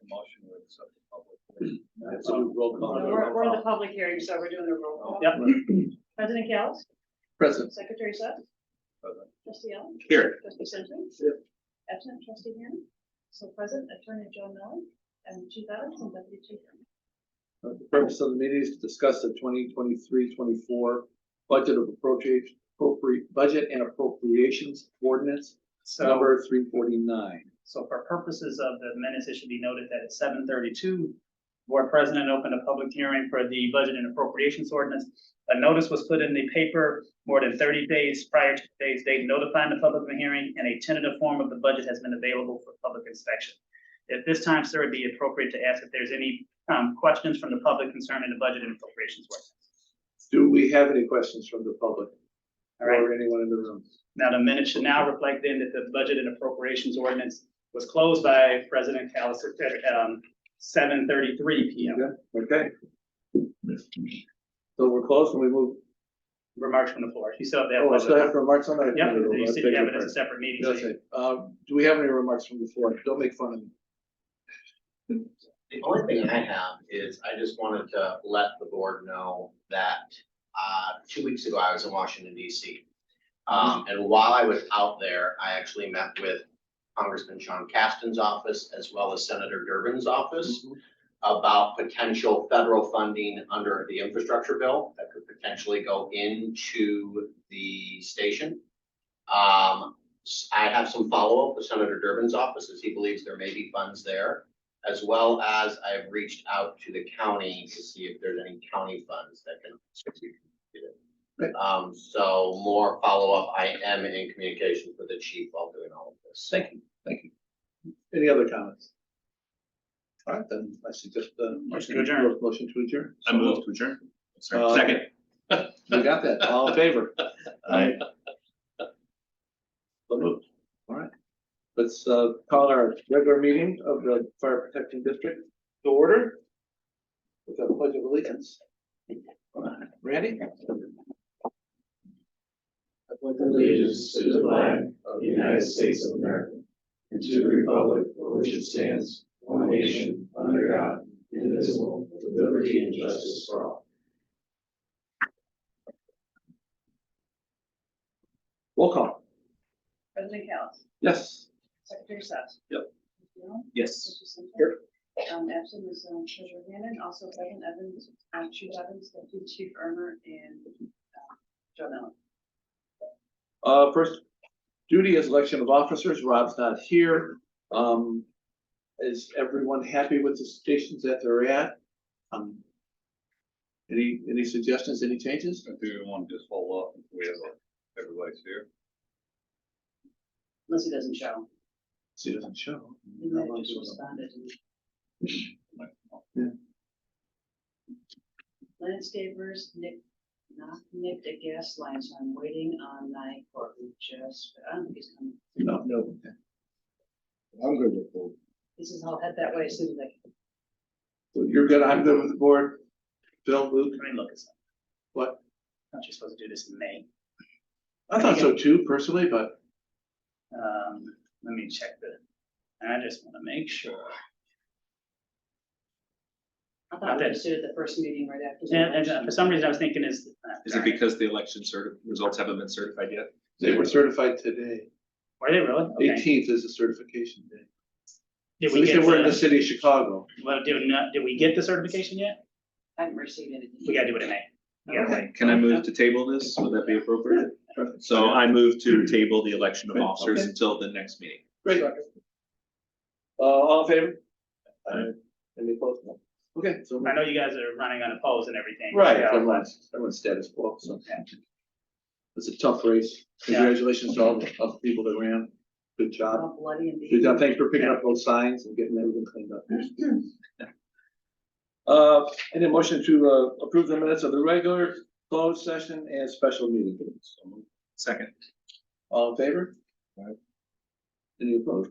motion with accept the public. That's a roll call. We're in the public hearing, so we're doing the roll call. Yep. President Kells, Present. Secretary Seth, Present. Trustee Allen, Here. Trustee Simpson. Here. Absent Trustee Hannon. So present Attorney Joe Miller and Chief Adams and Deputy Chief. The purpose of the meeting is to discuss the 2023-24 budget of budget and appropriations ordinance number 349. So for purposes of the minutes, it should be noted that at 7:32, Board President opened a public hearing for the budget and appropriations ordinance. A notice was put in the paper more than 30 days prior to today's date notifying the public of the hearing, and a tentative form of the budget has been available for public inspection. At this time, sir, it'd be appropriate to ask if there's any questions from the public concerning the budget and appropriations ordinance. Do we have any questions from the public All right. or anyone in the room? Now, the minutes should now reflect then that the budget and appropriations ordinance was closed by President Callis at 7:33 p.m. Yeah, okay. So we're close and we move. Remarks from the floor. You still have that. Oh, I still have remarks on that? Yep, you said you have it as a separate meeting. so That's you- it. Do we have any remarks from the floor? Don't make fun of me. The only thing I have is I just wanted to let the board know that 2 weeks ago I was in Washington DC. And while I was out there, I actually met with Congressman Sean Casten's office as well as Senator Durbin's office about potential federal funding under the infrastructure bill that could potentially go into the station. I have some follow-up with Senator Durbin's office as he believes there may be funds there, as well as I've reached out to the county to see if there's any county funds that can get it. So more follow-up. I am in communication with the chief while doing all of this. Thank you, thank you. Any other comments? All right, then I suggest Motion to adjourn. Motion to adjourn. I move to adjourn. Uh, Second. We got that. All in favor? Aye. So moved. All right. Let's call our regular meeting of the Fire Protection District to order with a pledge of allegiance. All right. Randy? Allegiance to the flag of the United States of America and to the republic for which it stands, one nation, under God, indivisible, with liberty and justice for all. Roll call. President Kells, Yes. Secretary Seth. Yep. Trustee Allen, Yes. Trustee Simpson. Here. Absent is Treasurer Hannon, also present Evans, Chief Evans, Deputy Chief Ermer, and Joe Miller. First duty is election of officers. Rob's not here. Is everyone happy with the stations that they're at? Any suggestions, any changes? Do we want to just hold off until we have everybody's here? Unless he doesn't show. See, it doesn't show. He might have just responded. Yeah. Landscapers, not nicked the gas lines. I'm waiting on my court. I don't think he's coming. No, no. Okay. I'm good with that. He says I'll head that way as soon as I can. So you're good. I'm good with the board. Bill, Luke, I mean, look, it's what? not you're supposed to do this in May. I thought so too, personally, but Let me check I just want to make sure. I thought we Okay. just did it the first meeting right after. the And election. for some reason, I was thinking Is it because the election results haven't been certified yet? they were certified today. Were they really? Okay. 18th is the certification day. Did At we least get they were in the the, city of Chicago. well, did we get the certification yet? I haven't received anything. We gotta do it in May. We gotta wait. Can I move to table this? Would that be appropriate? So I move to table the election of Okay, officers okay. until the next meeting. Great. All in favor? Any opposed? No. Okay, so. I know you guys are running unopposed and everything. Right, Yeah, everyone's status quo, so. Yeah. It's a tough race. Yeah. Congratulations to all the people that ran. Good job. All bloody and Good job. Thanks for picking up those signs and getting everything cleaned up. Any motion to approve the minutes of the regular closed session and special meeting? Second. All in favor? Any opposed?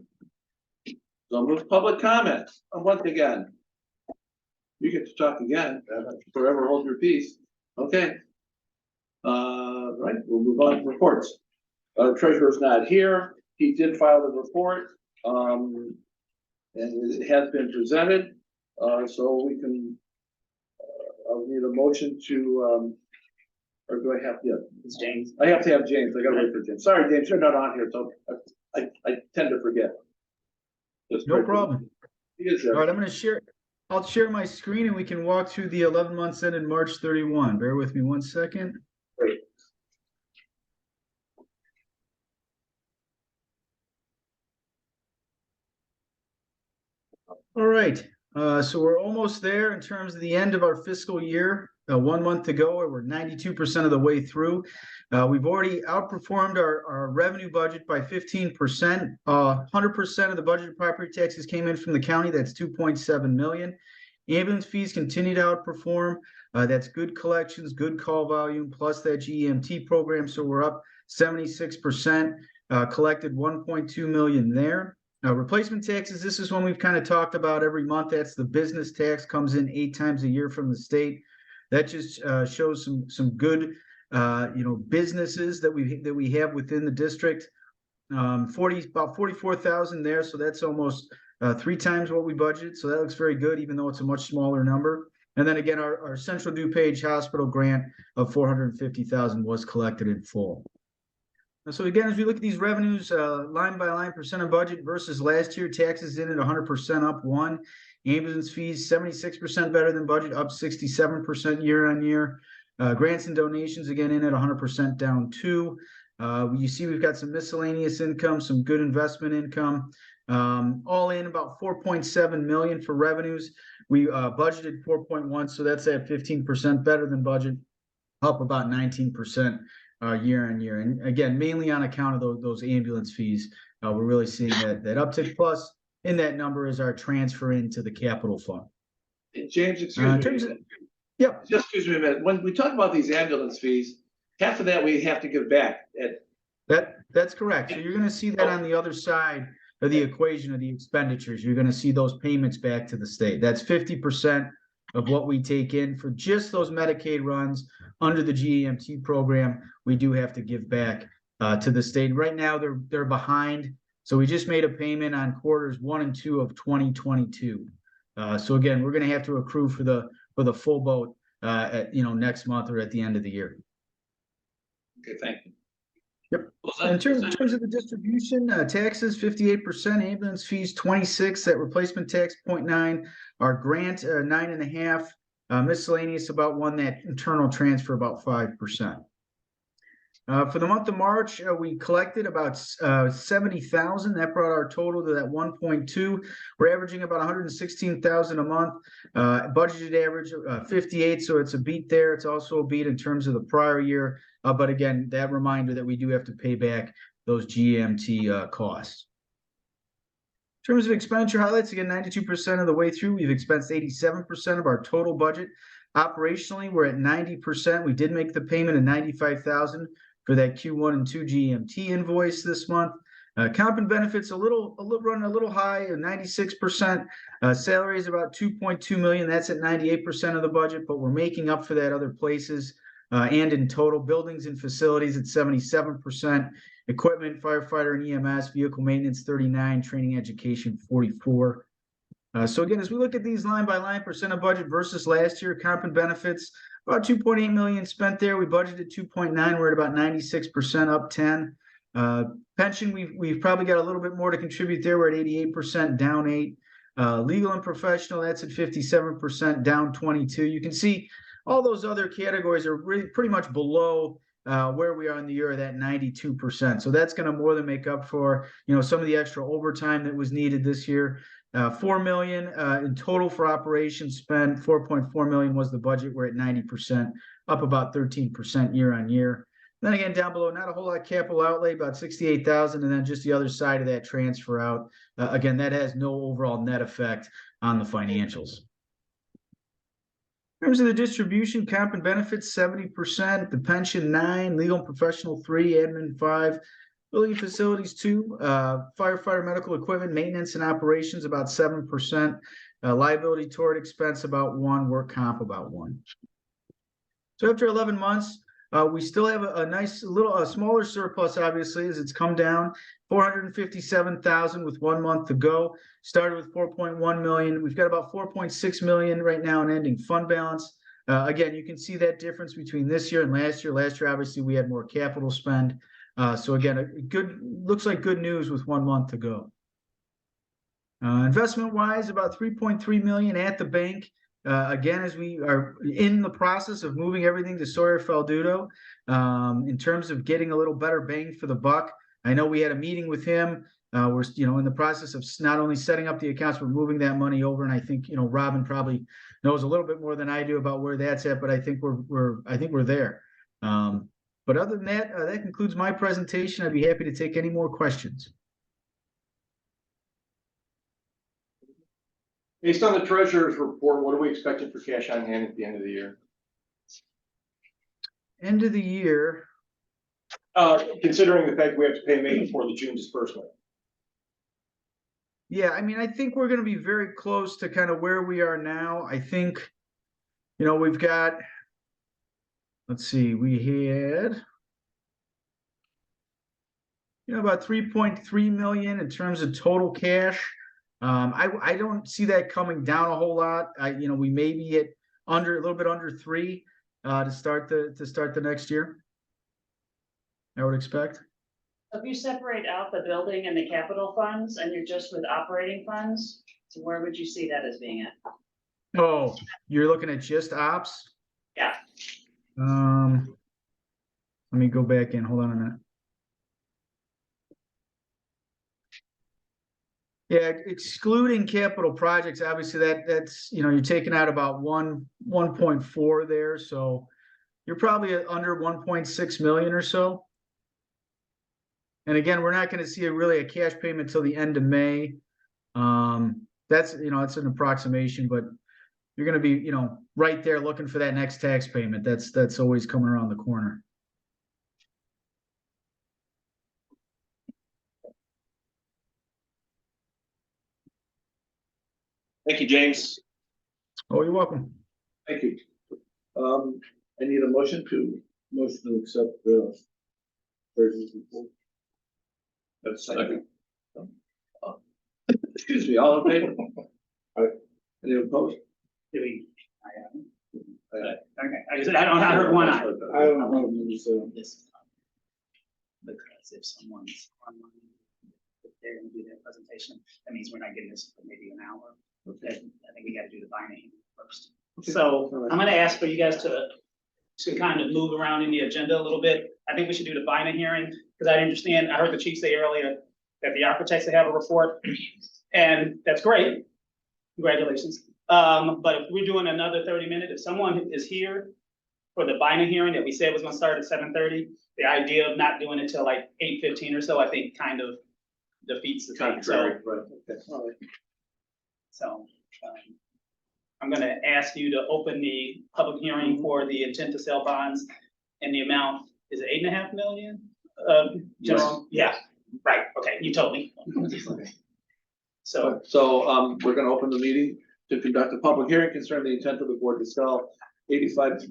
So move public comment. Once again. You get to talk again. Forever hold your peace. Okay. Right, we'll move on to reports. Treasurer's not here. He did file the report. And it has been presented, so we can, I'll need a motion to, or do I have, yeah, It's James. I have to have James, I gotta wait for James. Sorry, James, you're not on here, so I tend to forget. Just No very- problem. He is All there. right, I'm gonna share, I'll share my screen and we can walk through the 11 months ended March 31. Bear with me 1 second. Great. All right, so we're almost there in terms of the end of our fiscal year. 1 month to go, and we're 92% of the way through. We've already outperformed our revenue budget by 15%. 100% of the budgeted property taxes came in from the county. That's 2.7 million. Ambulance fees continue to outperform. That's good collections, good call volume, plus that GEMT program. So we're up 76%. Collected 1.2 million there. Replacement taxes, this is one we've kind of talked about every month. That's the business tax, comes in 8 times a year from the state. That just shows some good businesses that we have within the district. About 44,000 there, so that's almost 3 times what we budgeted. So that looks very good, even though it's a much smaller number. And then again, our Central DuPage Hospital grant of 450,000 was collected in full. So again, as we look at these revenues, line by line, percent of budget versus last year, taxes in at 100% up 1. Ambulance fees, 76% better than budget, up 67% year on year. Grants and donations, again, in at 100% down 2. You see we've got some miscellaneous income, some good investment income. All in about 4.7 million for revenues. We budgeted 4.1, so that's at 15% better than budget, up about 19%. Year on year, and again, mainly on account of those ambulance fees, we're really seeing that uptick. Plus, in that number is our transfer into the capital fund. James, excuse me. Yep. Just excuse me a minute. When we talk about these ambulance fees, half of that we have to give back. That's correct. So you're going to see that on the other side of the equation of the expenditures. You're going to see those payments back to the state. That's 50% of what we take in for just those Medicaid runs under the GEMT program. We do have to give back to the state. Right now, they're behind. So we just made a payment on quarters 1 and 2 of 2022. So again, we're going to have to accrue for the full boat next month or at the end of the year. Okay, thank you. Yep. In terms of the distribution, taxes 58%, ambulance fees 26%, that replacement tax 0.9%, our grant 9.5%, miscellaneous about 1%, that internal transfer about 5%. For the month of March, we collected about 70,000. That brought our total to that 1.2. We're averaging about 116,000 a month. Budgeted average 58, so it's a beat there. It's also a beat in terms of the prior year. But again, that reminder that we do have to pay back those GMT costs. In terms of expenditure highlights, again, 92% of the way through, we've expensed 87% of our total budget. Operationally, we're at 90%. We did make the payment of 95,000 for that Q1 and 2 GMT invoice this month. Comp and benefits running a little high, 96%. Salary is about 2.2 million. That's at 98% of the budget, but we're making up for that other places. And in total, buildings and facilities at 77%. Equipment, firefighter and EMS, vehicle maintenance 39, training education 44. So again, as we look at these line by line, percent of budget versus last year, comp and benefits, about 2.8 million spent there. We budgeted 2.9. We're at about 96%, up 10. Pension, we've probably got a little bit more to contribute there. We're at 88%, down 8. Legal and professional, that's at 57%, down 22. You can see all those other categories are really pretty much below where we are in the year at that 92%. So that's going to more than make up for, some of the extra overtime that was needed this year. 4 million in total for operations spent. 4.4 million was the budget. We're at 90%, up about 13% year on year. Then again, down below, not a whole lot of capital outlay, about 68,000, and then just the other side of that transfer out. Again, that has no overall net effect on the financials. In terms of the distribution, comp and benefits 70%, the pension 9%, legal and professional 3%, admin 5%. Building facilities 2%, firefighter medical equipment, maintenance and operations about 7%, liability tort expense about 1%, work comp about 1%. So after 11 months, We still have a nice a smaller surplus, obviously, as it's come down. 457,000 with 1 month to go. Started with 4.1 million. We've got about 4.6 million right now in ending fund balance. Again, you can see that difference between this year and last year. Last year, obviously, we had more capital spend. So again, looks like good news with 1 month to go. Investment wise, about 3.3 million at the bank. Again, as we are in the process of moving everything to Sawyer Faldudo, in terms of getting a little better bang for the buck. I know we had a meeting with him. We're in the process of not only setting up the accounts, but moving that money over. And I think Robin probably knows a little bit more than I do about where that's at. But I think we're there. But other than that, that concludes my presentation. I'd be happy to take any more questions. Based on the treasurer's report, what are we expecting for cash on hand at the end of the year? End of the year. Considering the fact we have to pay May before the June disbursement. Yeah, I mean, I think we're going to be very close to kind of where we are now. I think, we've got, let's see, we had, about 3.3 million in terms of total cash. I don't see that coming down a whole lot. We may be at a little bit under 3 to start the next year. I would expect. If you separate out the building and the capital funds and you're just with operating funds, so where would you see that as being at? Oh, you're looking at just ops? Yeah. Let me go back in. Hold on a minute. Yeah, excluding capital projects, obviously that's you're taking out about 1.4 there, so you're probably at under 1.6 million or so. And again, we're not going to see a cash payment till the end of May. That's it's an approximation, but you're going to be right there looking for that next tax payment. That's always coming around the corner. Thank you, James. Oh, you're welcome. Thank you. I need a motion to accept the treasurer's report. That's second. Excuse me, all in favor? Any opposed? Do we? Okay, I heard one eye. I don't know, so. This. Because if someone's online, if they're gonna do their presentation, that means we're not getting this for maybe an hour. Okay. I think we gotta do the binding first. Okay. So All right. I'm gonna ask for you guys to kind of move around in the agenda a little bit. I think we should do the binding hearing, because I understand, I heard the chief say earlier that the architects, they have a report, and that's great. Congratulations. But if we're doing another 30 minutes, if someone is here for the binding hearing that we said was gonna start at 7:30, the idea of not doing it till like 8:15 or so, I think kind of defeats the thing. So, Right, okay, all right. so, I'm gonna ask you to open the public hearing for the intent to sell bonds in the amount, is it 8.5 million? General, yeah, right, okay, you told me. So, We're going to open the meeting to conduct a public hearing concerning the intent of the board to sell $85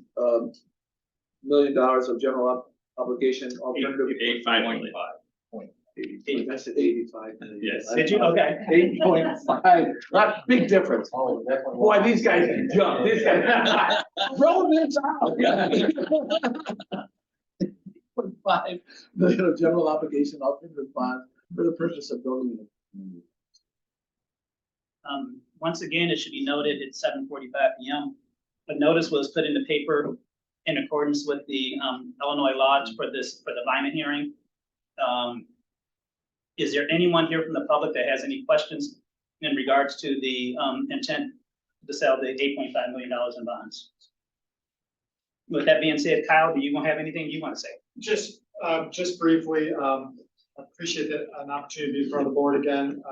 million of general obligation alternative. 8.5. I said 85 million. Yes. did you, okay. 8.5, not big difference. Boy, these guys can jump. These guys. Throw this out. 8.5 million of general obligation alternative bond for the purchase of building. Once again, it should be noted, it's 7:45 PM. A notice was put in the paper in accordance with the Illinois laws for the binding hearing. Is there anyone here from the public that has any questions in regards to the intent to sell the $8.5 million in bonds? With that being said, Kyle, do you have anything you want to say? Just briefly, appreciate an opportunity to be in front of the board again.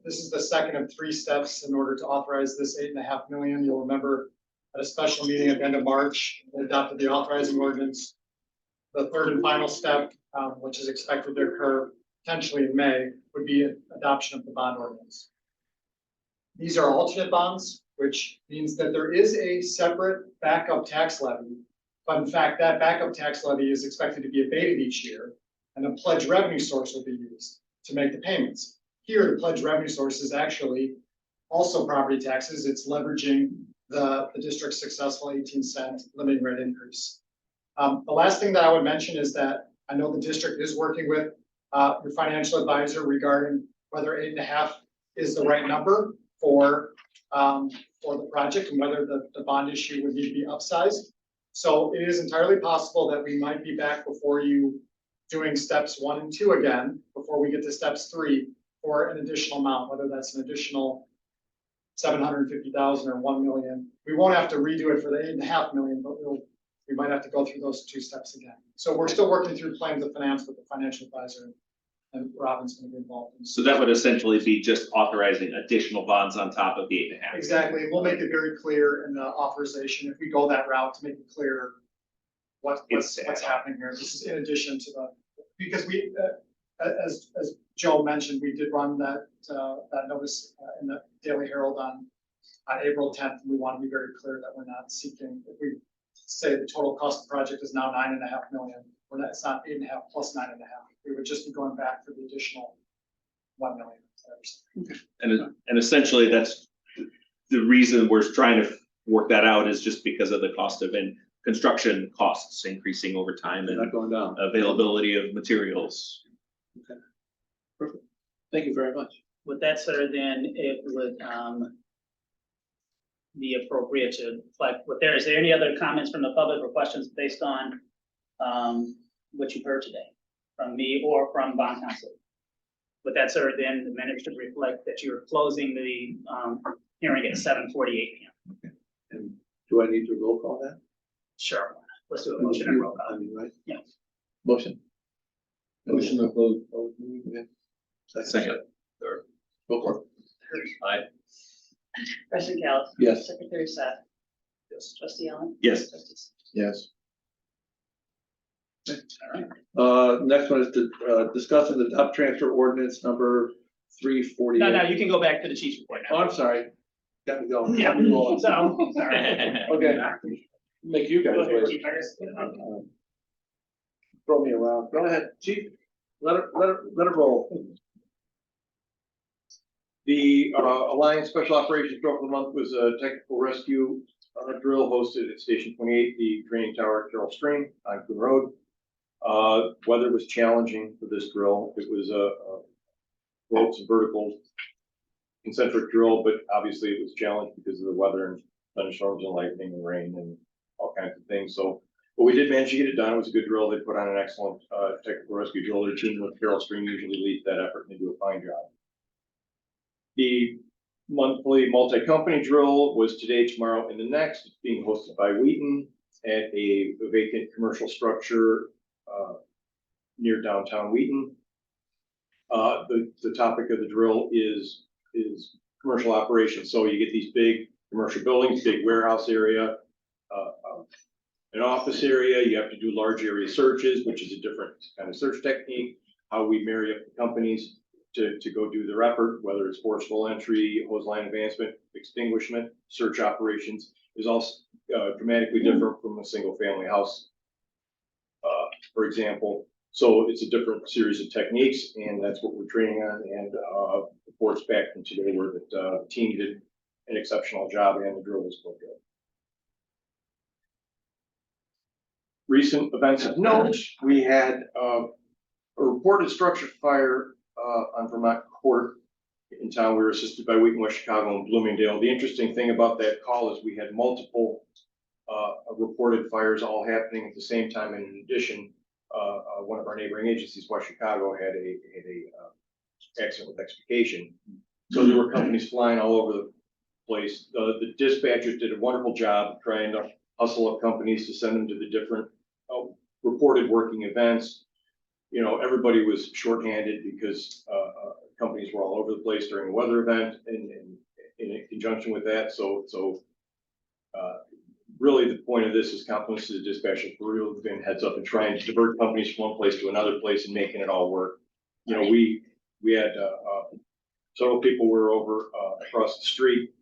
This is the second of 3 steps in order to authorize this $8.5 million. You'll remember at a special meeting at the end of March, they adopted the authorizing ordinance. The third and final step, which is expected to occur potentially in May, would be adoption of the bond ordinance. These are alternate bonds, which means that there is a separate backup tax levy, But in fact, that backup tax levy is expected to be abated each year, and a pledge revenue source will be used to make the payments. Here, the pledge revenue source is actually also property taxes. It's leveraging the district's successful 18-cent limiting rate increase. The last thing that I would mention is that I know the district is working with your financial advisor regarding whether 8.5 is the right number for the project and whether the bond issue would need to be upsized. So it is entirely possible that we might be back before you doing steps 1 and 2 again, before we get to steps 3 for an additional amount, whether that's an additional 750,000 or 1 million. We won't have to redo it for the 8.5 million, but we might have to go through those 2 steps again. So we're still working through plans of finance with the financial advisor, and Robin's going to be involved in. So that would essentially be just authorizing additional bonds on top of the 8.5. Exactly. We'll make it very clear in the authorization if we go that route to make it clear what's happening here. This is in addition to because we, as Joe mentioned, we did run that notice in the Daily Herald on April 10th. And we want to be very clear that we're not seeking, if we say the total cost of the project is now 9.5 million, it's not 8.5 plus 9.5. We would just be going back for the additional 1 million. And essentially, that's the reason we're trying to work that out is just because of the cost of construction costs increasing over time They're and not going down. availability of materials. Okay. Perfect. Thank you very much. With that, sir, then it would be appropriate to reflect what there. Is there any other comments from the public or questions based on what you've heard today from me or from bond counsel? With that, sir, then the minutes should reflect that you're closing the hearing at 7:48 p.m. Okay. And do I need to roll call that? Sure. Let's do a motion and roll call. Right? Yeah. Motion. Motion to close. Okay. Second. Third. Go for it. Aye. President Callus. Yes. Secretary Sapp. Yes. Trustee Allen. Yes. Trustees. Yes. All right. Next one is to discuss and adopt transfer ordinance number 348. No, you can go back to the chief's report Oh, now. I'm sorry. Got me going. Yeah. Got me rolling. So, sorry. Okay. Make you guys Go ahead, wait. Chief. I guess, Throw me around. Go ahead, chief. Let it roll. The Alliance Special Operations Drill of the Month was a technical rescue drill hosted at Station 28, the training tower at Carroll Stream on Coon Road. Weather was challenging for this drill. It was a ropes and vertical concentric drill, but obviously it was challenged because of the weather and thunderstorms and lightning and rain and all kinds of things. So, but we did manage to get it done. It was a good drill. They put on an excellent technical rescue drill. Their team with Carroll Stream usually leads that effort and they do a fine job. The monthly multi-company drill was today, tomorrow, and the next. It's being hosted by Wheaton at a vacant commercial structure near downtown Wheaton. The topic of the drill is commercial operations. So you get these big commercial buildings, big warehouse area, an office area. You have to do large area searches, which is a different kind of search technique. How we marry up the companies to go do their effort, whether it's forceful entry, hose line advancement, extinguishment, search operations, is also dramatically different from a single family house, for example. So it's a different series of techniques, and that's what we're training on. And reports back from today were that the team did an exceptional job and the drill was quite good. Recent events of note: we had a reported structure fire on Vermont Court in town. We were assisted by Wheaton, West Chicago, and Bloomingdale. The interesting thing about that call is we had multiple reported fires all happening at the same time. And in addition, one of our neighboring agencies, West Chicago, had a accident with extrication. So there were companies flying all over the place. The dispatchers did a wonderful job of trying to hustle up companies to send them to the different reported working events. You know, everybody was shorthanded because companies were all over the place during a weather event and in conjunction with that. So really the point of this is compliments to the dispatchers for really giving heads up and trying to divert companies from one place to another place and making it all work. You know, we had several people were over across the street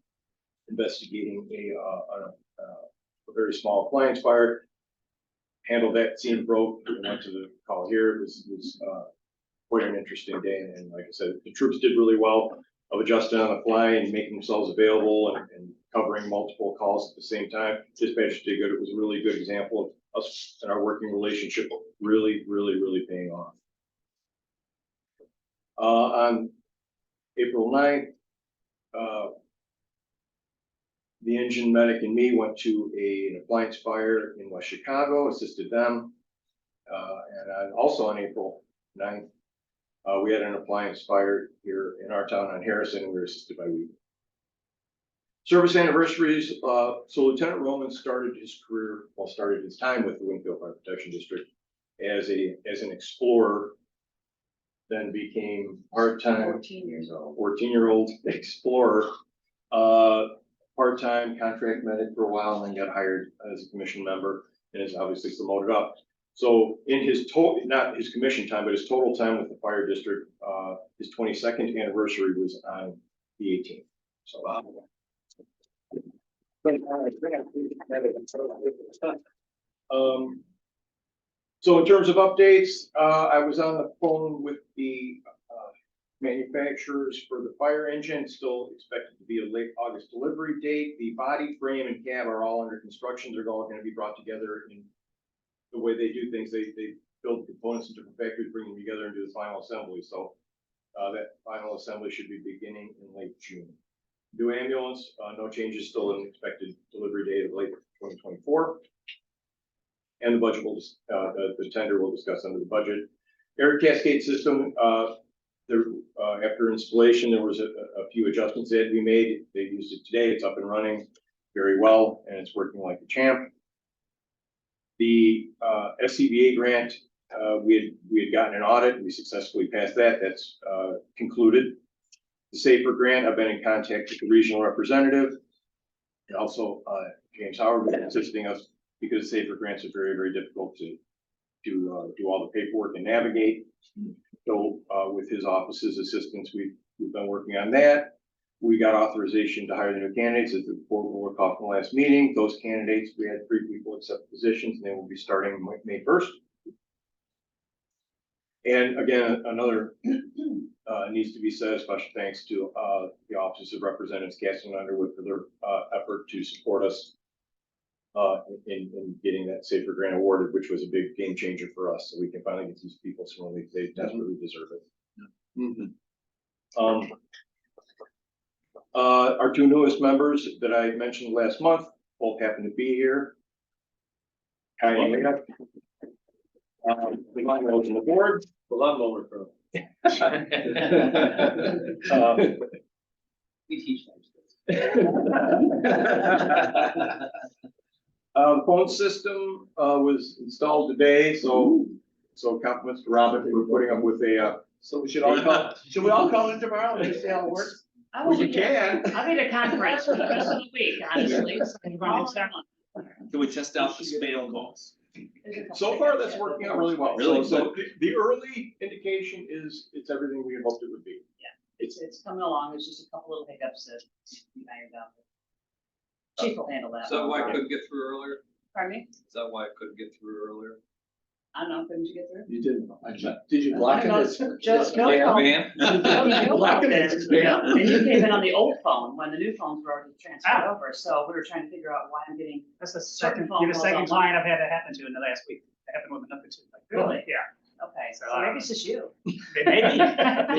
investigating a very small appliance fire. handled that, scene broke, and went to the call here. It was quite an interesting day. And like I said, the troops did really well of adjusting on the fly and making themselves available and covering multiple calls at the same time. Dispatchers did good. It was a really good example of us and our working relationship really paying off. On April 9th, the engine medic and me went to an appliance fire in West Chicago, assisted them. And also on April 9th, we had an appliance fire here in our town on Harrison, and we were assisted by Wheaton. Service anniversaries, so Lieutenant Roman started his time with the Winfield Fire Protection District as an explorer, then became part-time 14-year-old explorer, part-time contract medic for a while, and then got hired as a commission member and is obviously promoted up. So in his total, not his commission time, but his total time with the fire district, his 22nd anniversary was on the 18th. So so in terms of updates, I was on the phone with the manufacturers for the fire engine, still expected to be a late August delivery date. The body, frame, and cab are all under construction. They're all going to be brought together in the way they do things. They build components in different factories, bring them together and do the final assembly. So that final assembly should be beginning in late June. New ambulance, no changes, still an expected delivery date of late 2024. And the budget will, the tender will discuss under the budget. Air cascade system, after installation, there was a few adjustments that had to be made. They used it today. It's up and running very well, and it's working like a champ. The SCBA grant, we had gotten an audit. We successfully passed that. That's concluded. The SAFER grant, I've been in contact with the regional representative, and also James Howard is assisting us because SAFER grants are very difficult to do all the paperwork and navigate. So with his office's assistance, we've been working on that. We got authorization to hire the new candidates as the board will work off in the last meeting. Those candidates, we had 3 people accept positions, and they will be starting May 1st. And again, another needs to be said, special thanks to the Office of Representatives Gaston and Underwood for their effort to support us in getting that SAFER grant awarded, which was a big game changer for us. So we can finally get these people some relief. They desperately deserve it. Our 2 newest members that I mentioned last month both happen to be here. Hi, Leah. The lawnmowers on the board. The lawnmower pro. We teach them. The phone system was installed today, so compliments to Robin for putting up with a. So we should we all call in tomorrow and just see how it works? We can. I'll need a conference for the rest of the week, honestly. Can we test out the spam calls? So far, that's working out really well. Really? So the early indication is it's everything we had hoped it would be. It's coming along. There's just a couple little hiccups that you ironed out. Chief will handle that. Is that why I couldn't get through earlier? Pardon me? Is that why I couldn't get through earlier? I don't know. Couldn't you get through? You didn't. Did you block it? Just no Yeah, phone. man. And you came in on the old phone when the new phones were already transferred over. So we were trying to figure out why I'm getting. That's the Certain second, phone you're the calls second on client I've had that happen to in the last week. It happened with another 2. Like, Really? Yeah. Okay, so So, maybe it's just you. Maybe.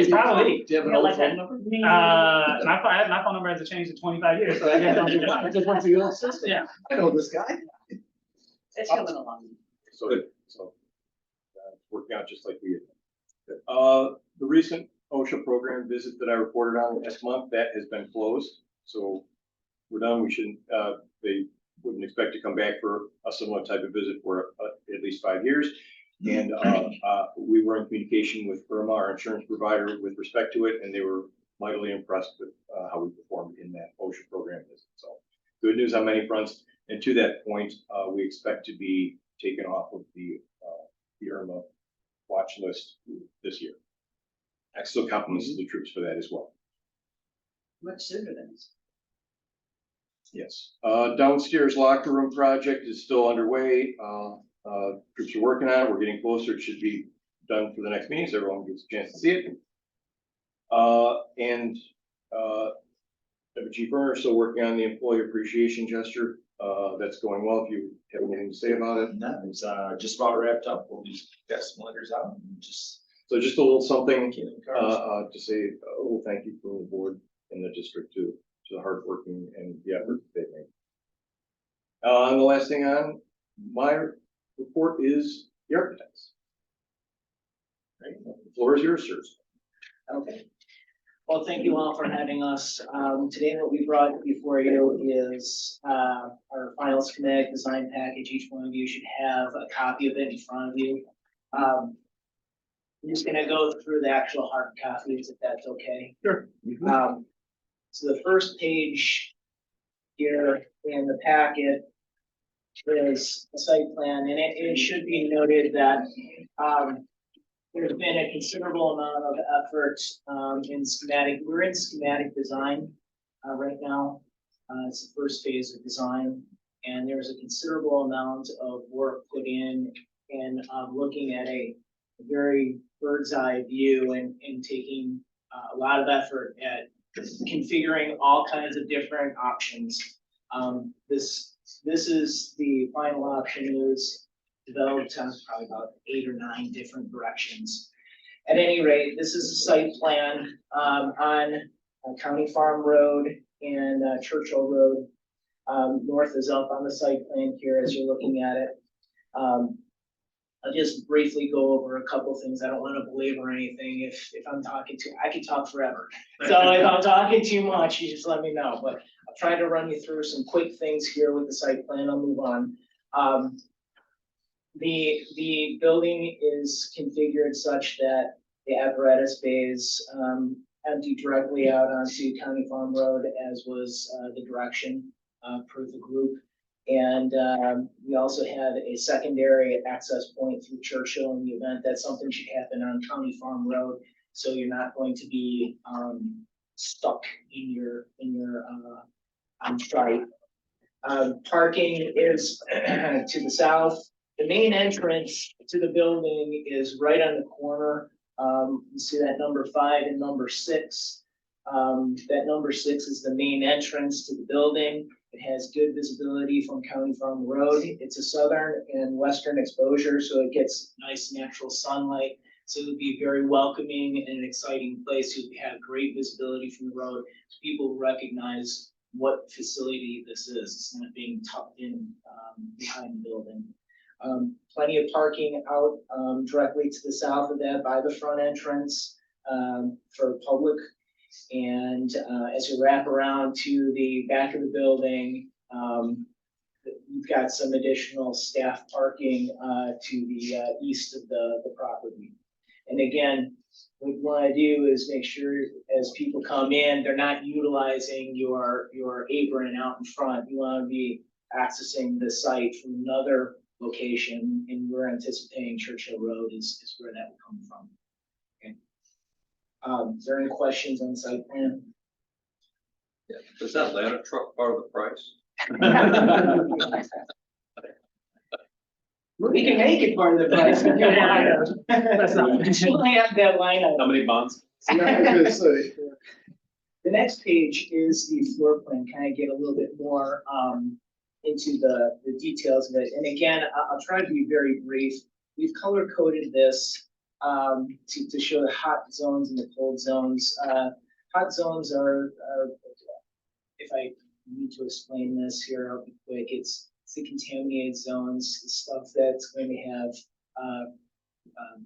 It's probably. Do you have You an got old like that phone? number? My phone number hasn't changed in 25 years, so I guess I'll do I that. just went to your system. Yeah. I know this guy. It's coming along. So it's working out just like we had. The recent OSHA program visit that I reported on last month, that has been closed. So we're done. We shouldn't, they wouldn't expect to come back for a similar type of visit for at least 5 years. And we were in communication with Irma, our insurance provider, with respect to it, and they were mightily impressed with how we performed in that OSHA program visit. So good news on many fronts. And to that point, we expect to be taken off of the Irma watch list this year. I still compliments the troops for that as well. Much sooner than this. Yes. Downstairs locker room project is still underway. Groups are working on it, we're getting closer, it should be done for the next meeting, so everyone gets a chance to see it. And Chief Burner still working on the employee appreciation gesture, that's going well, if you have anything to say about it. No, it's just about wrapped up. We'll just get some letters out and just. So just a little something, keep it encouraged. to say a little thank you from the board and the district to the hard working and the effort they made. And the last thing on my report is the architects. Right, the floor is yours, sirs. Okay. Well, thank you all for having us. Today what we brought before you is our final schematic design package. Each one of you should have a copy of it in front of you. I'm just gonna go through the actual hard copies, if that's okay. Sure. So the first page here in the packet is a site plan, and it should be noted that there's been a considerable amount of effort in schematic. We're in schematic design right now. It's the first phase of design, and there's a considerable amount of work put in looking at a very bird's eye view and taking a lot of effort at configuring all kinds of different options. This is the final option. It was developed on probably about 8 or 9 different directions. At any rate, this is a site plan on County Farm Road and Churchill Road. North is up on the site plan here as you're looking at it. I'll just briefly go over a couple things. I don't want to belabor anything. If I'm talking I could talk forever. So if I'm talking too much, you just let me know. But I'll try to run you through some quick things here with the site plan. I'll move on. The building is configured such that the apparatus bays empty directly out onto County Farm Road, as was the direction per the group. And we also have a secondary access point through Churchill in the event that something should happen on County Farm Road. So you're not going to be stuck in your on site. Parking is to the south. The main entrance to the building is right on the corner. You see that number 5 and number 6. That number 6 is the main entrance to the building. It has good visibility from County Farm Road. It's a southern and western exposure, so it gets nice natural sunlight. So it would be very welcoming and an exciting place. You have great visibility from the road. So people recognize what facility this is. It's not being tucked in behind the building. Plenty of parking out directly to the south of that by the front entrance for public. And as you wrap around to the back of the building, you've got some additional staff parking to the east of the property. And again, what we want to do is make sure as people come in, they're not utilizing your apron out in front. You want to be accessing the site from another location, and we're anticipating Churchill Road is where that will come from. Is there any questions on the site plan? Is that ladder truck part of the price? We can make it part of the price. We'll add that line item. How many bonds? The next page is the floor plan, kind of get a little bit more into the details of it. And again, I'll try to be very brief. We've color coded this to show the hot zones and the cold zones. Hot zones are, if I need to explain this here, I'll be quick. It's the contaminated zones, the stuff that's going to have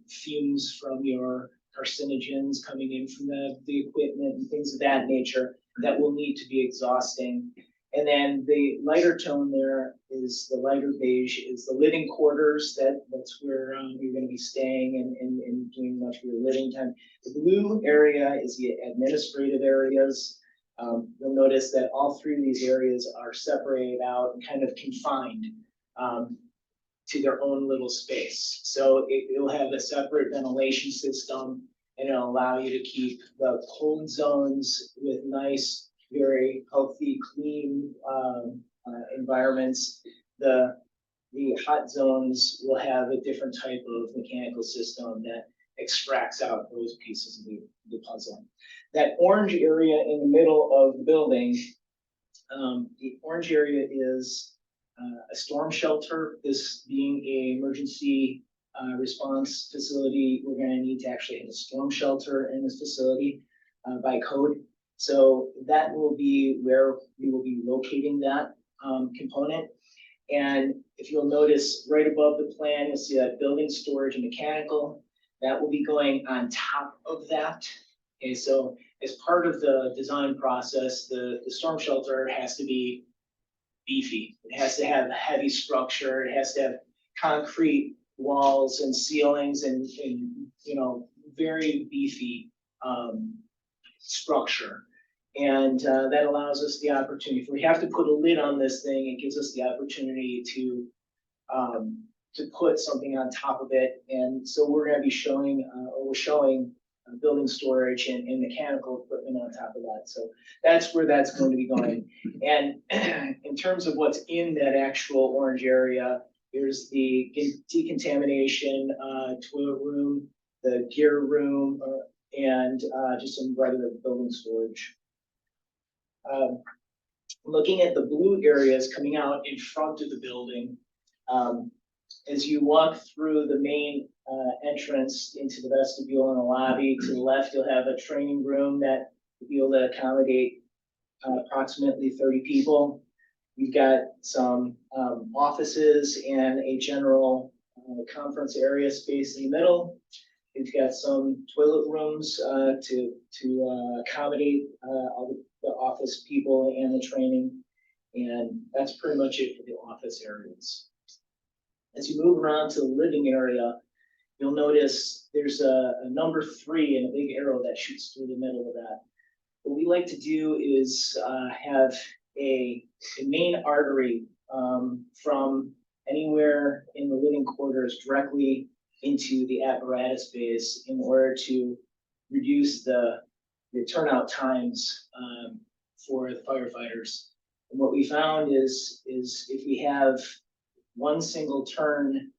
fumes from your carcinogens coming in from the equipment and things of that nature that will need to be exhausting. And then the lighter tone there is the lighter beige is the living quarters. That's where you're going to be staying and doing much of your living time. The blue area is the administrative areas. You'll notice that all 3 of these areas are separated out and kind of confined to their own little space. So it'll have a separate ventilation system, and it'll allow you to keep the cold zones with nice, very healthy, clean environments. The the hot zones will have a different type of mechanical system that extracts out those pieces of the puzzle. That orange area in the middle of the building, the orange area is a storm shelter. This being a emergency response facility, we're gonna need to actually have a storm shelter in this facility by code. So that will be where we will be locating that component. And if you'll notice right above the plan, you'll see that building storage and mechanical, that will be going on top of that. Okay, so as part of the design process, the storm shelter has to be beefy. It has to have a heavy structure. It has to have concrete walls and ceilings and you know, very beefy structure. And that allows us the opportunity, if we have to put a lid on this thing, it gives us the opportunity to put something on top of it. And so we're gonna be showing, or we're showing building storage and mechanical equipment on top of that. So that's where that's going to be going. And in terms of what's in that actual orange area, there's the decontamination toilet room, the gear room, and just some regular building storage. Looking at the blue areas coming out in front of the building, as you walk through the main entrance into the vestibule and the lobby, to the left, you'll have a training room that will be able to accommodate approximately 30 people. We've got some offices and a general conference area space in the middle. We've got some toilet rooms to accommodate all the office people and the training. And that's pretty much it for the office areas. As you move around to the living area, you'll notice there's a number 3 and a big arrow that shoots through the middle of that. What we like to do is have a main artery from anywhere in the living quarters directly into the apparatus base in order to reduce the turnout times for the firefighters. And what we found is if we have one single turn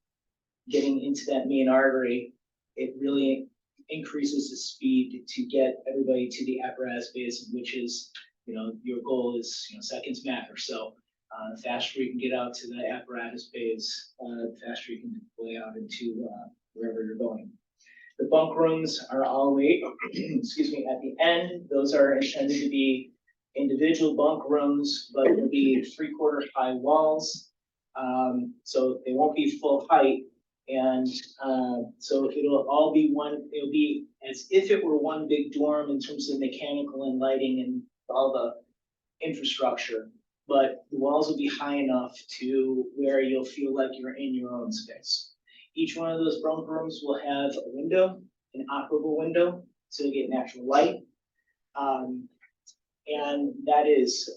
getting into that main artery, it really increases the speed to get everybody to the apparatus base, which is, you know, your goal is, you know, seconds matter. So the faster you can get out to the apparatus base, the faster you can deploy out into wherever you're going. The bunk rooms are all the way, excuse me, at the end. Those are intended to be individual bunk rooms, but it'll be 3/4 high walls. So they won't be full height. And so it'll all be one, it'll be as if it were one big dorm in terms of mechanical and lighting and all the infrastructure. But the walls will be high enough to where you'll feel like you're in your own space. Each one of those bunk rooms will have a window, an operable window, so you get natural light. And that is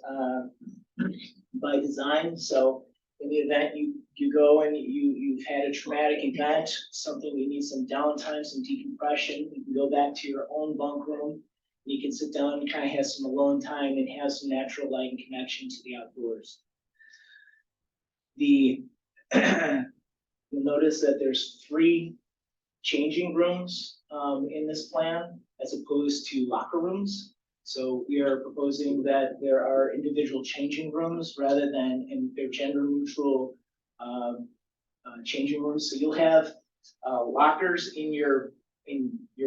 by design. So in the event you go and you've had a traumatic event, something you need some downtime, some decompression, you can go back to your own bunk room. You can sit down and kind of have some alone time and have some natural light and connection to the outdoors. You'll notice that there's 3 changing rooms in this plan as opposed to locker rooms. So we are proposing that there are individual changing rooms rather than, and they're gender neutral changing rooms. So you'll have lockers in your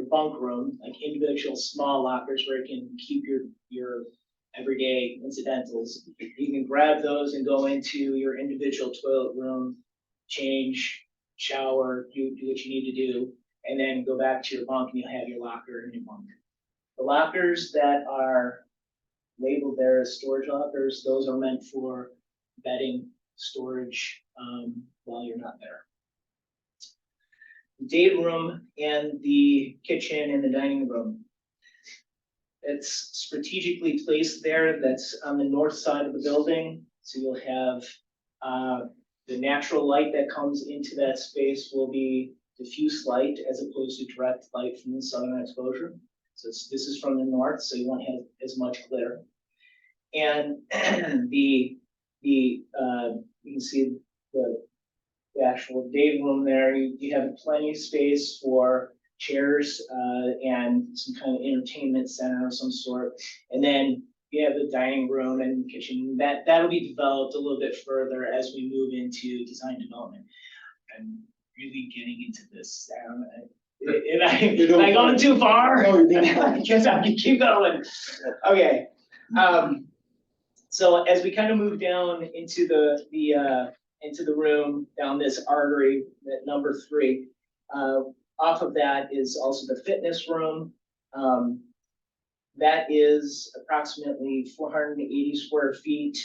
bunk room, like individual small lockers where you can keep your everyday incidentals. You can grab those and go into your individual toilet room, change, shower, do what you need to do, and then go back to your bunk and you'll have your locker in your bunk. The lockers that are labeled there as storage lockers, those are meant for bedding storage while you're not there. The day room and the kitchen and the dining room. It's strategically placed there. That's on the north side of the building. So you'll have the natural light that comes into that space will be diffuse light as opposed to direct light from the southern exposure. So this is from the north, so you won't have as much glare. And you can see the the actual day room there. You have plenty of space for chairs, and some kind of entertainment center of some sort. And then you have the dining room and kitchen. That'll be developed a little bit further as we move into design development. I'm really getting into this. Am I going too far? I guess I can keep going. Okay. So as we kind of move down into the room, down this artery, at number 3, off of that is also the fitness room. That is approximately 480 square feet.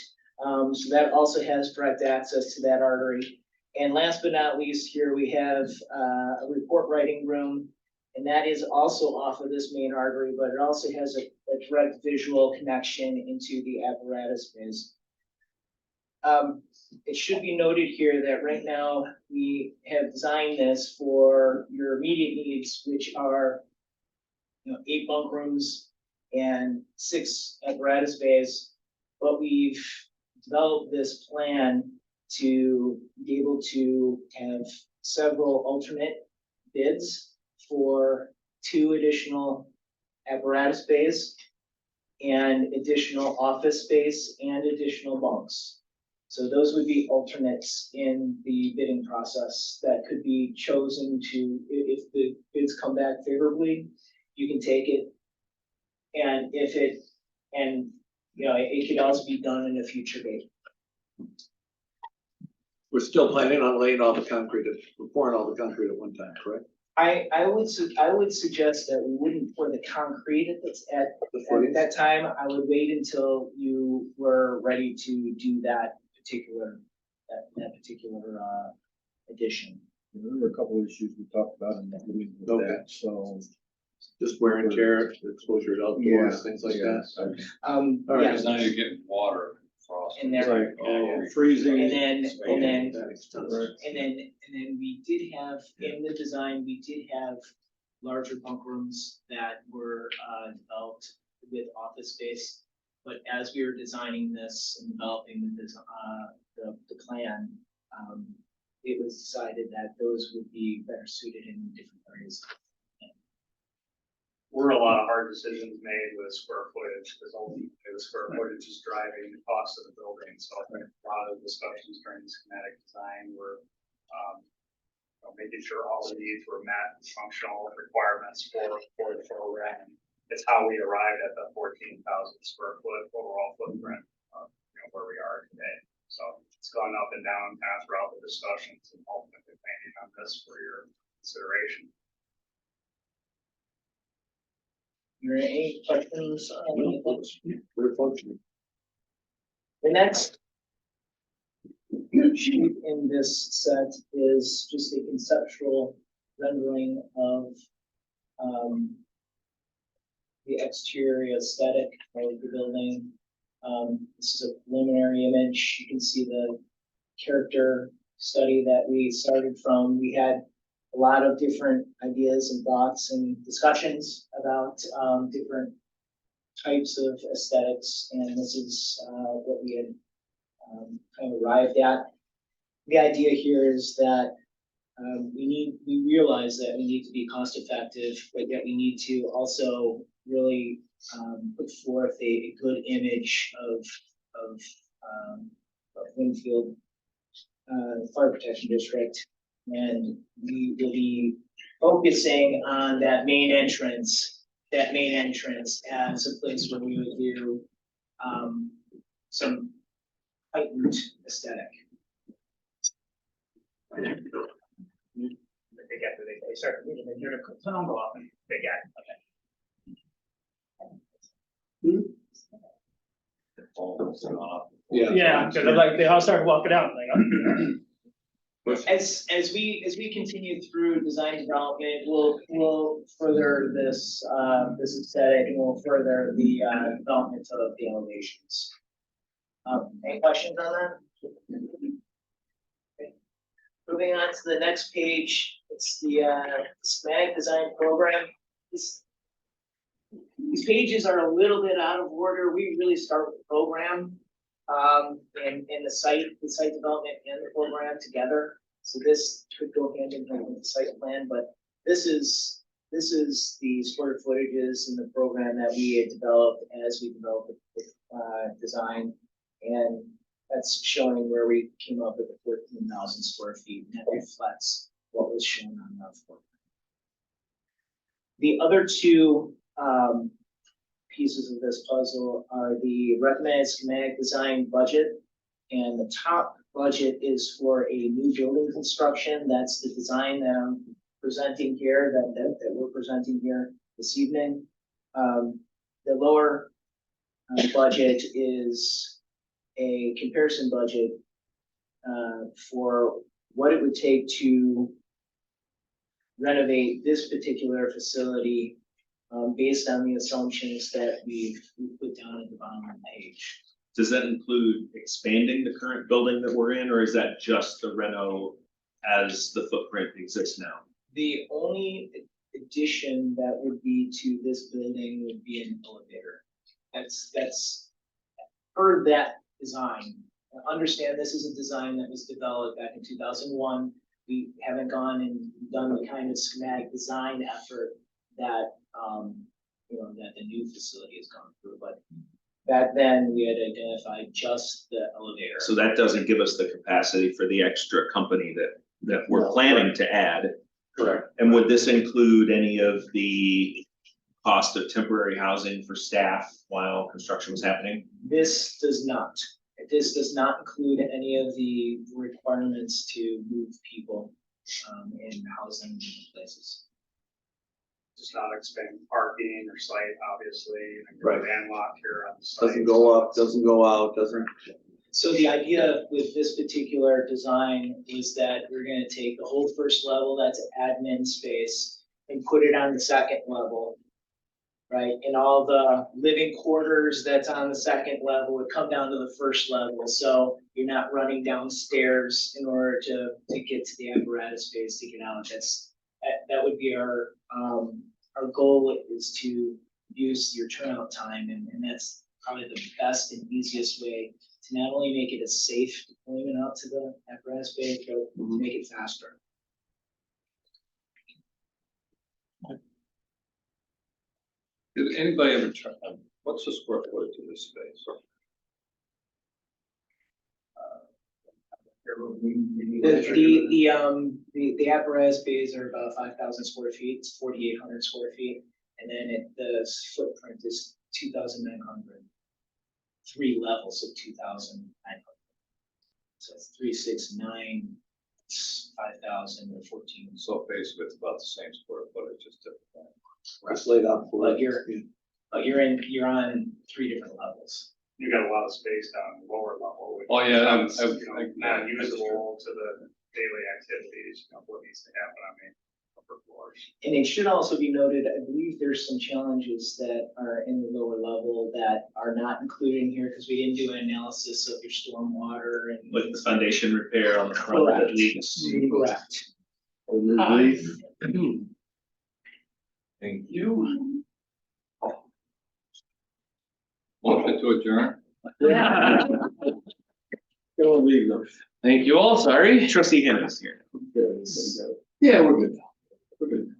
So that also has direct access to that artery. And last but not least, here we have a report writing room, and that is also off of this main artery, but it also has a direct visual connection into the apparatus space. It should be noted here that right now we have designed this for your immediate needs, which are 8 bunk rooms and 6 apparatus bays, but we've developed this plan to be able to have several alternate bids for 2 additional apparatus bays and additional office space and additional bunks. So those would be alternates in the bidding process that could be chosen to, if the bids come back favorably, you can take it. And it could also be done in a future date. We're still planning on laying all the concrete, pouring all the concrete at one time, correct? I would suggest that we wouldn't pour the concrete at that time. I would wait until you were ready to do that particular addition. There were a couple of issues we talked about in that meeting with Okay. that, so. Just wear and tear, exposure to outdoors, things like that. All right, Yeah, Because now you're getting water frost. in there. Right, Oh, freezing. And then That makes sense. we did have, in the design, we did have larger bunk rooms that were developed with office space. But as we were designing this and developing this, the plan, it was decided that those would be better suited in different areas. Were a lot of hard decisions made with square footage, because ultimately the square footage is driving the cost of the building. So I think a lot of the discussions during the schematic design were making sure all the needs were met, functional requirements for the program. It's how we arrived at the 14,000 square foot overall footprint, where we are today. So it's gone up and down kind of throughout the discussions, and ultimately planning on this for your consideration. Are there any questions? We're functioning. The next sheet in this set is just a conceptual rendering of the exterior aesthetic of the building. This is a preliminary image. You can see the character study that we started from. We had a lot of different ideas and thoughts and discussions about different types of aesthetics, and this is what we had kind of arrived at. The idea here is that we realize that we need to be cost effective, but yet we need to also really put forth a good image of Winfield Fire Protection District. And we will be focusing on that main entrance as a place where we would do some heightened aesthetic. They start moving, they hear the sound go off and they get it. Yeah, because like they all start walking out like. As we continue through design development, we'll further this aesthetic, and we'll further the development of the elevations. Any questions on that? Okay. Moving on to the next page, it's the schematic design program. These pages are a little bit out of order. We really start with the program and the site development and the program together. So this could go hand in hand with the site plan, but this is the square footages in the program that we had developed as we developed the design. And that's showing where we came up with the 14,000 square feet, and that reflects what was shown on the floor. The other two pieces of this puzzle are the recommended schematic design budget. And the top budget is for a new building construction. That's the design that I'm presenting here, that we're presenting here this evening. The lower budget is a comparison budget for what it would take to renovate this particular facility based on the assumptions that we've put down at the bottom of the page. Does that include expanding the current building that we're in, or is that just the reno as the footprint exists now? The only addition that would be to this building would be an elevator. That's per that design. Understand this is a design that was developed back in 2001. We haven't gone and done the kind of schematic design effort that that the new facility has gone through, but back then we had identified just the elevator. So that doesn't give us the capacity for the extra company that we're planning to add. Correct. And would this include any of the cost of temporary housing for staff while construction was happening? This does not. This does not include any of the requirements to move people in housing places. Does not expand parking or site, obviously, and Right. landlocked here on the site. Doesn't go up, doesn't go out, doesn't. So the idea with this particular design is that we're gonna take the whole first level, that's admin space, and put it on the second level. Right, and all the living quarters that's on the second level would come down to the first level, so you're not running downstairs in order to get to the apparatus space to get out. That would be our goal, is to use your turnout time, and that's probably the best and easiest way to not only make it a safe deployment out to the apparatus space, but to make it faster. Did anybody ever try, what's the square footage of this space? The apparatus bays are about 5,000 square feet, it's 4,800 square feet, and then the footprint is 2,900. 3 levels of 2,900. So it's 3, 6, 9, 5,000 or 14. So basically it's about the same square footage, just different. It's laid out. But you're on 3 different levels. You got a lot of space down the lower level. which Oh, yeah, becomes, not usable to the daily activities, what needs to happen on the upper floors. And it should also be noted, I believe there's some challenges that are in the lower level that are not included in here because we didn't do an analysis of your stormwater and. Like the foundation repair on the front that leaks? Correct. Thank you. Motion to adjourn. Thank you all, sorry. Trustee Hammond is here. Yeah, we're good. We're good.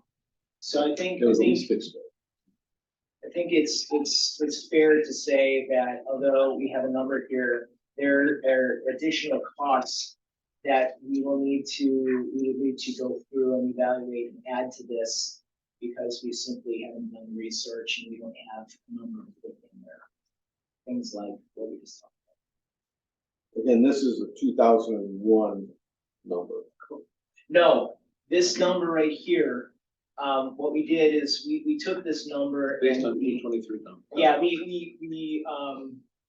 So I think It was at least fixed. it's fair to say that although we have a number here, there are additional costs that we will need to go through and evaluate and add to this because we simply haven't done research and we don't have a number of put in there. Things like what we just talked Again, this is a 2001 number. about. No, this number right here, what we did is we took this number. Based and on we- 2023 number. Yeah, we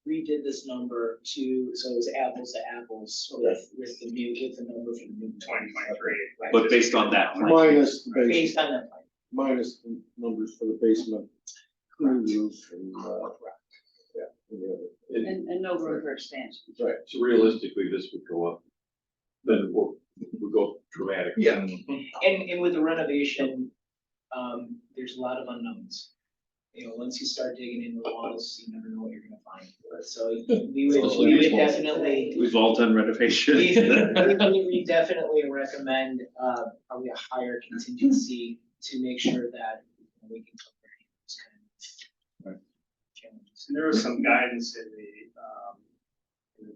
redid this number so it was apples to apples with the number from the new. 2023. Right. But based on that plan. Minus the Based basement, on that. plan. minus the numbers for the basement, clean roof and, yeah. and the other. And no room for expansion. Right. So realistically, this would go up. Then we'll go dramatically. Yeah. And with the renovation, there's a lot of unknowns. Once you start digging into the walls, you never know what you're gonna find. So we would definitely, We've all done renovation. we definitely recommend, probably a higher contingency to make sure that we can cover these kind of challenges. And there is some guidance in the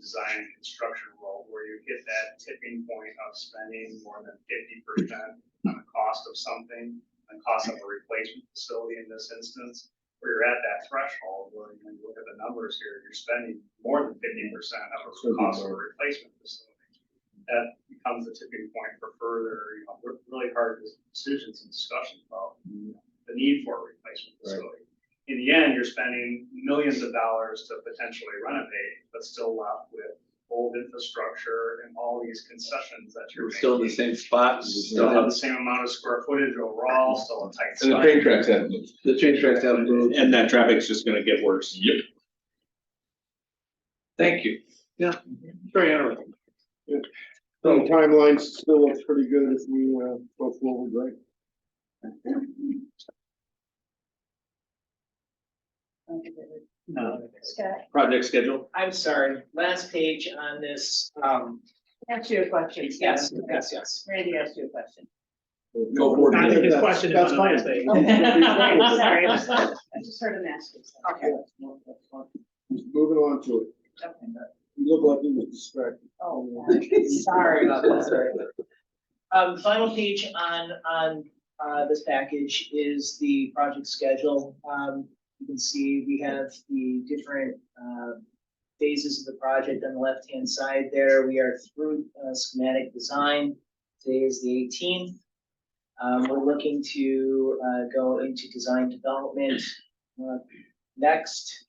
design and construction role where you hit that tipping point of spending more than 50% on the cost of something, the cost of a replacement facility in this instance, where you're at that threshold where when you look at the numbers here, you're spending more than 50% of the cost of a replacement facility. That becomes the tipping point for further, really hard decisions and discussions about the need for a replacement facility. In the end, you're spending millions of dollars to potentially renovate, but still left with old infrastructure and all these concessions that you're We're still in the making. same spot. Still have the same amount of square footage overall, still a tight And the spot. train tracks haven't moved. The train tracks haven't moved. And that traffic's just gonna get worse. Yep. Thank you. Yeah, very interesting. So timeline still looks pretty good if we go forward, right? Scott, Project schedule? I'm sorry, last page on this, ask you a question. yes. Randy asked you a question. Go forward. I think his question is on That's the fine. last page. Sorry, I just heard him ask you. Okay. Moving on to it. Okay. You look like you was distracted. Oh, Sorry about that, sorry. Final page on this package is the project schedule. You can see we have the different, phases of the project on the left-hand side there. We are through schematic design. Today is the 18th. We're looking to, go into design development, next.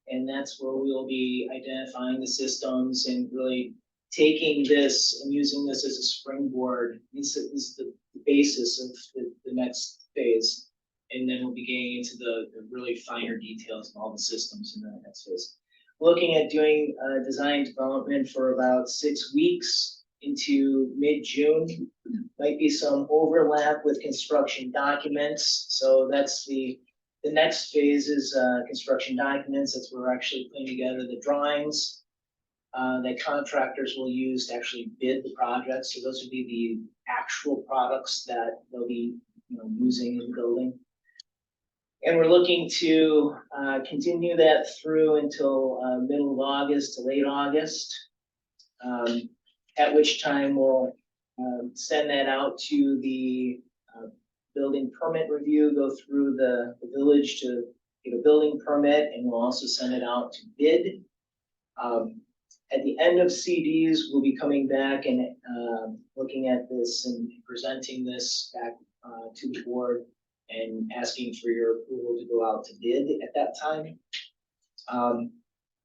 And that's where we'll be identifying the systems and really taking this and using this as a springboard. This is the basis of the next phase. And then we'll be getting into the really finer details of all the systems in the next phase. Looking at doing design development for about 6 weeks into mid-June. Might be some overlap with construction documents. So that's the next phase is construction documents. That's where we're actually putting together the drawings that contractors will use to actually bid the project. So those would be the actual products that they'll be using in the building. And we're looking to continue that through until middle of August to late August, at which time we'll send that out to the building permit review, go through the village to get a building permit, and we'll also send it out to bid. At the end of CDs, we'll be coming back and looking at this and presenting this back to the board and asking for your approval to go out to bid at that time.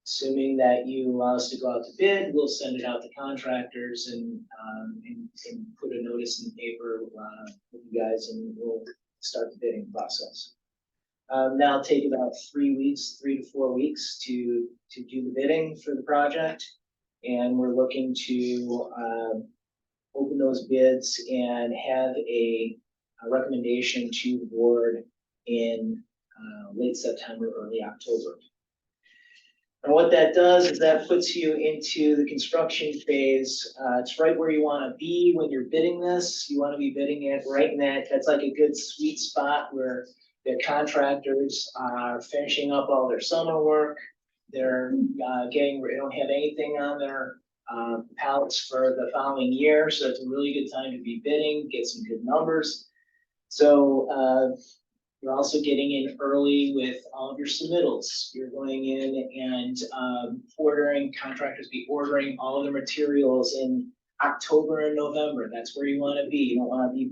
Assuming that you allow us to go out to bid, we'll send it out to contractors and put a notice in the paper with you guys, and we'll start the bidding process. Now take about 3 to 4 weeks to do the bidding for the project. And we're looking to open those bids and have a recommendation to the board in late September, early October. And what that does is that puts you into the construction phase. It's right where you want to be when you're bidding this. You want to be bidding it right in that's like a good sweet spot where the contractors are finishing up all their summer work. They're they don't have anything on their pallets for the following year. So it's a really good time to be bidding, get some good numbers. So you're also getting in early with all of your submittals. You're going in and contractors be ordering all of their materials in October and November. That's where you want to be. You don't want to be,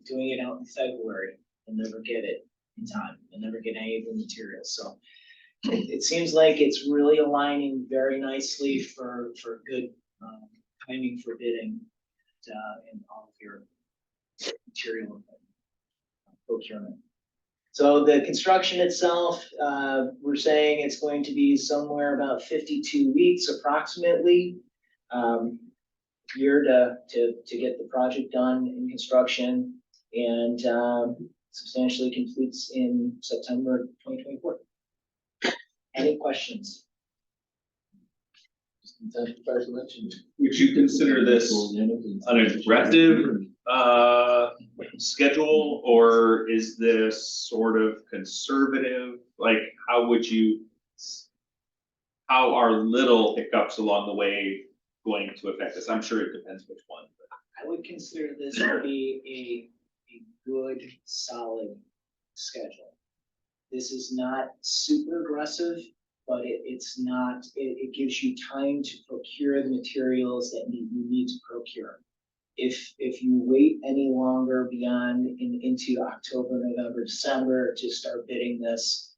doing it out in February and never get it in time and never get any of the materials. So it seems like it's really aligning very nicely for good timing for bidding and all of your material procurement. So the construction itself, we're saying it's going to be somewhere about 52 weeks approximately, year to get the project done in construction, and substantially completes in September 2024. Any questions? Would you consider this an aggressive schedule, or is this sort of conservative? Like, how are little hiccups along the way going to affect us? I'm sure it depends which one. I would consider this to be a good, solid schedule. This is not super aggressive, but it's not, it gives you time to procure the materials that you need to procure. If you wait any longer beyond into October, November, December to start bidding this,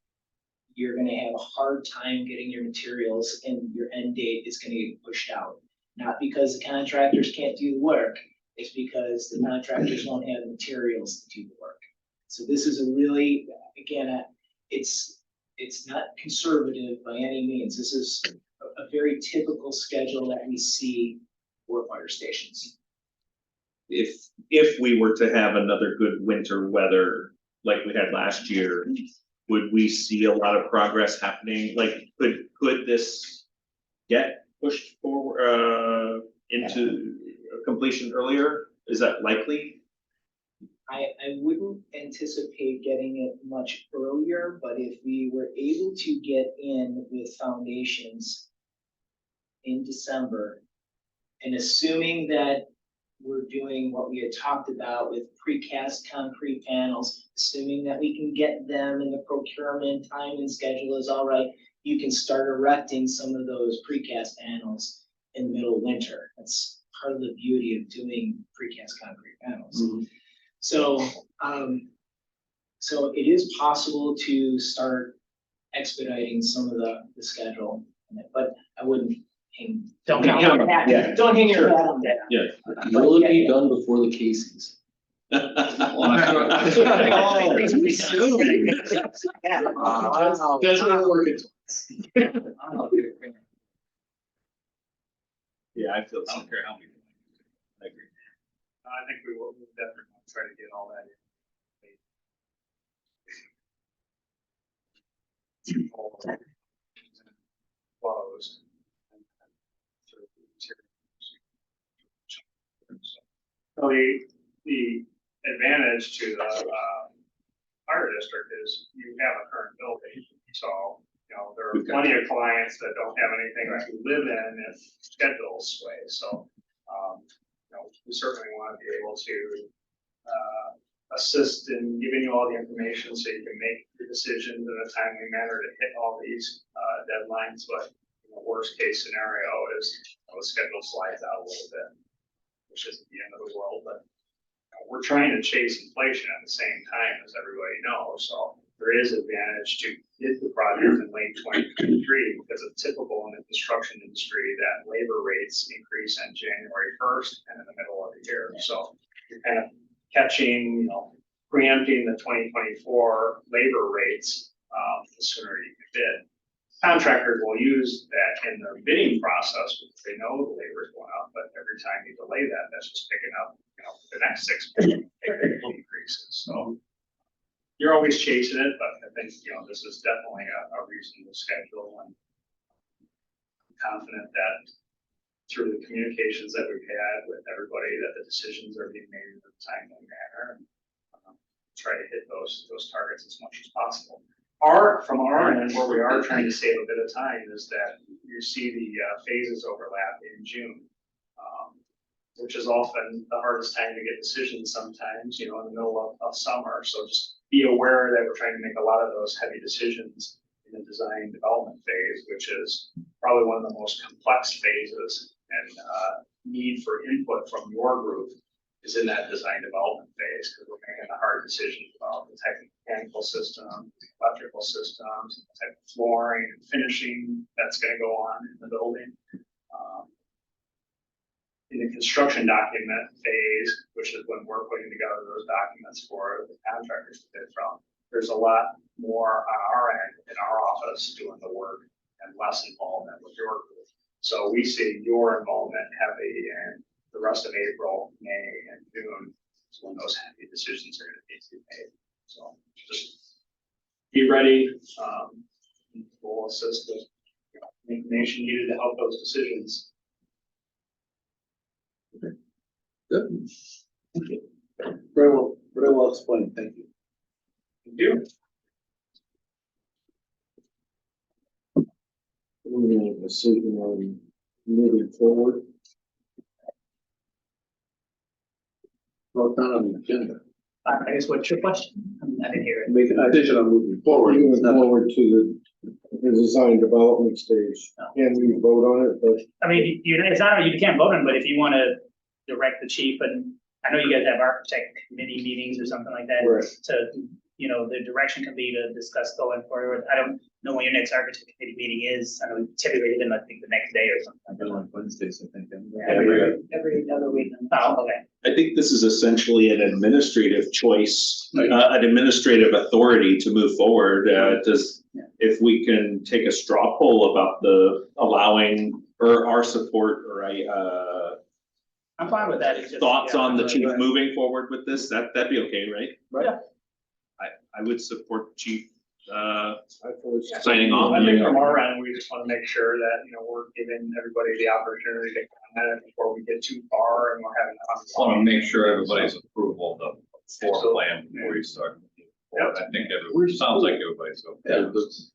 you're gonna have a hard time getting your materials and your end date is gonna get pushed out. Not because the contractors can't do the work, it's because the contractors don't have the materials to do the work. So this is a really, again, it's not conservative by any means. This is a very typical schedule that we see for fire stations. If we were to have another good winter weather like we had last year, would we see a lot of progress happening? Like, could this get pushed forward into completion earlier? Is that likely? I wouldn't anticipate getting it much earlier, but if we were able to get in with foundations in December, and assuming that we're doing what we had talked about with precast concrete panels, assuming that we can get them and the procurement time and schedule is all right, you can start erecting some of those precast panels in the middle of winter. That's part of the beauty of doing precast concrete panels. Mm-hmm. So, so it is possible to start expediting some of the schedule, but I wouldn't hang. Don't hang your hat. Yeah. Don't hang your Sure. hat on that. Yeah. Will it be done before the Casey's? That's what we're working towards. Yeah, I feel I so. don't care how many. I agree. I think we will definitely try to get all that in. Closed. So the advantage to the fire district is you have a current building, so, you know, there are plenty of clients that don't have anything to live in if schedules sway, so, you know, we certainly want to be able to assist in giving you all the information so you can make your decisions in a timely manner to hit all these deadlines, but the worst case scenario is, you know, the schedule slides out a little bit, which isn't the end of the world, but we're trying to chase inflation at the same time, as everybody knows, so there is advantage to hit the project in late 2023 because it's typical in the construction industry that labor rates increase on January 1st and in the middle of the year. So you're kind of catching, you know, preempting the 2024 labor rates the sooner you can bid. Contractors will use that in their bidding process because they know the labor is going up, but every time you delay that, that's just picking up, you know, the next 6 months increases. So you're always chasing it, but I think, you know, this is definitely a reasonable schedule, and I'm confident that through the communications that we've had with everybody, that the decisions are being made in a timely manner, and try to hit those targets as much as possible. From our end, where we are trying to save a bit of time is that you see the phases overlap in June, which is often the hardest time to get decisions sometimes, you know, in the middle of summer. So just be aware that we're trying to make a lot of those heavy decisions in the design development phase, which is probably one of the most complex phases, and need for input from your group is in that design development phase, because we're making the hard decisions about the type of mechanical system, electrical systems, the type of flooring and finishing that's going to go on in the building. In the construction document phase, which is when we're putting together those documents for the contractors to bid from, there's a lot more on our end in our office doing the work and less involvement with your group. So we see your involvement heavy in the rest of April, May, and June is when those heavy decisions are going to need to be made. So just be ready. We'll assist with, you know, information needed to help those decisions. Good. Very well explained, thank you. Thank you. Decision on moving forward. Well, it's not on the agenda. I guess what's your question? I didn't hear it. Make a decision on moving forward. Moving It's not- forward to the design development stage, and we vote on it, but I mean, it's not, you can't vote on, it, but if you wanna direct the chief, and I know you guys have architect committee meetings or something like that. Right. To, the direction can be to discuss going forward. I don't know when your next architect committee meeting is. I know typically it's I think the next day or something. They're on Wednesdays, I think. Every other week. Oh, okay. I think this is essentially an administrative choice, an administrative authority to move forward. If we can take a straw poll about the allowing or our support or I'm fine with that. It's just- thoughts yeah, on the right, chief right. moving forward with this, that'd be okay, right? Yeah. I would support chief, I fully. signing off. I think from our end, we just want to make sure that, we're giving everybody the opportunity to comment before we get too far and we're having. Want to make sure everybody's approval of the floor plan before you start. Yep. I think sounds like everybody's okay. Yeah, that's-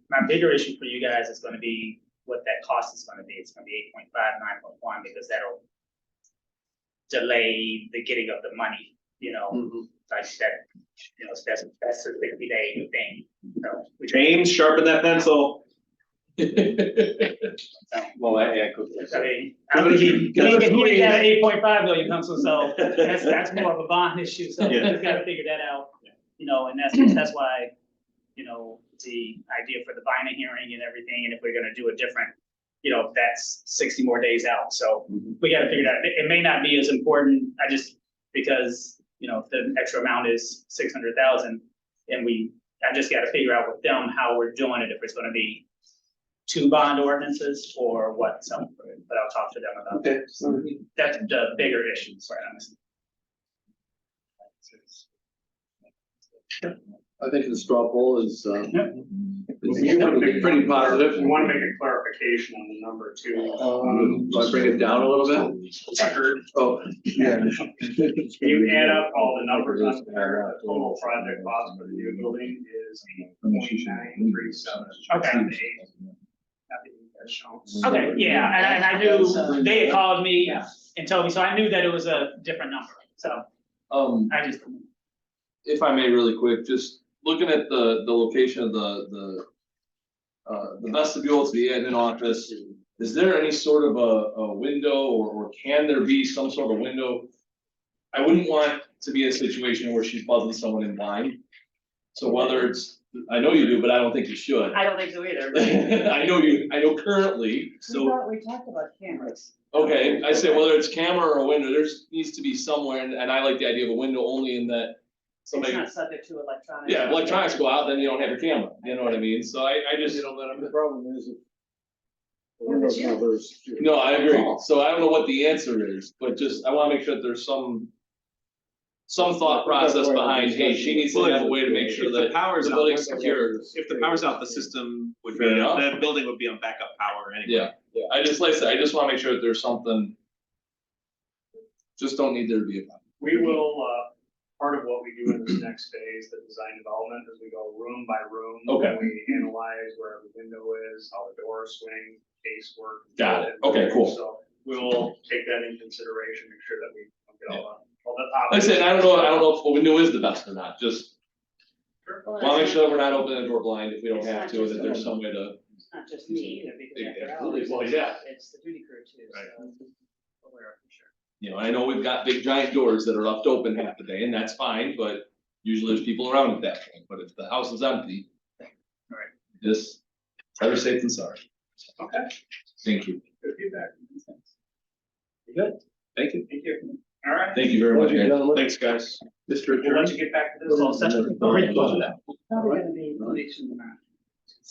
My bigger issue for you guys is gonna be what that cost is gonna be. It's gonna be 8.5, 9.1, because that'll delay the getting of the money, like that, that's a 60-day thing. So we James, sharpen that pencil. Well, I could. I mean, I don't think he didn't get an 8.5 million pencil, so that's more of a bond issue, so we Yeah. just gotta figure that out. And that's why, the idea for the Vina hearing and everything, and if we're gonna do a different, that's 60 more days out, so we gotta figure that, it may not be as important, because, if the extra amount is 600,000, and I just gotta figure out with them how we're doing it, if it's gonna be 2 bond ordinances or what, so, but I'll talk to them about that. Okay, so That's the bigger issue, quite honestly. I think the straw poll is, Pretty pretty positive. We want to make a clarification on the number too. Do I bring it down a little bit? Oh, yeah. Can you add up all the numbers on there? The total project cost for the new building is 8.937. Okay. Okay, yeah, and I knew, they had called me and told me, so I knew that it was a different number, so I just. If I may really quick, just looking at the location of the vestibule to the admin office, is there any sort of a window or can there be some sort of window? I wouldn't want to be in a situation where she's buzzing someone in blind. So whether it's, I know you do, but I don't think you should. I don't think so either. I know currently, so, We talked about cameras. okay, I say whether it's camera or a window, needs to be somewhere, and I like the idea of a window only in that It's somebody. not subject to electronics. Yeah, if electronics go out, then you don't have your camera, you know what I mean, so I just, The problem is if. the Well, but windows you- numbers- no, I agree, so I don't know what the answer is, but just, I wanna make sure that there's some thought process behind, hey, she needs to have a way to make sure If the that power's the out, building's secure. if the power's out, the system would be, Fair enough. the building would be on backup power anyway. Yeah, I just, like I said, I just wanna make sure that there's something. Just don't need there to be a. We will, part of what we do in this next phase, the design development, is we go room by room. Okay. And we analyze where the window is, how the door swings, casework. Got it. Okay, cool. So we'll take that into consideration, make sure that we get all the. Like I said, I don't know if a window is the best or not, just Well, wanna make that's sure that we're not opening the door blind if we don't It's have not to, and just that there's a- some way to. not just me either, because Yeah, after absolutely. hours, Well, yeah. it's the duty crew too, Right. so. Aware of for sure. You know, I know we've got big giant doors that are left open half the day, and that's fine, but usually there's people around at that point, but if the house is empty. Right. Just better safe than sorry. Okay, Thank you. good feedback. You good? Thank you. Thank you. All right. Thank you very much, guys. Gentlemen. Thanks, guys. Mr. We'll let you get back to this whole session. Probably gonna be 2 weeks from now.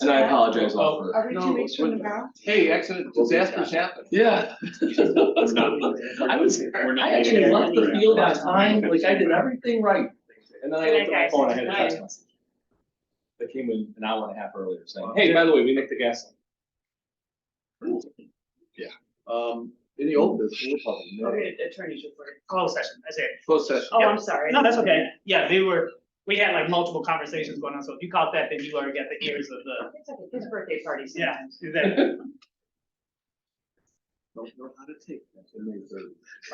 And I apologize all for. Are we 2 weeks from now? Hey, accident, disasters happen. Yeah. It's not. I was, We're not- I actually left the field on time, like I did everything right. And then I looked at my phone, I had a text message. that came in an hour and a half earlier saying, hey, by the way, we make the gas. Any old business? We'll probably know. Okay, attorney's report, closed session, I say. Closed session. Oh, I'm sorry. No, that's okay. Yeah, we had like multiple conversations going on, so if you caught that, then you already got the ears of the, It's like his birthday party yeah, sometimes. exactly. Don't know how to take that.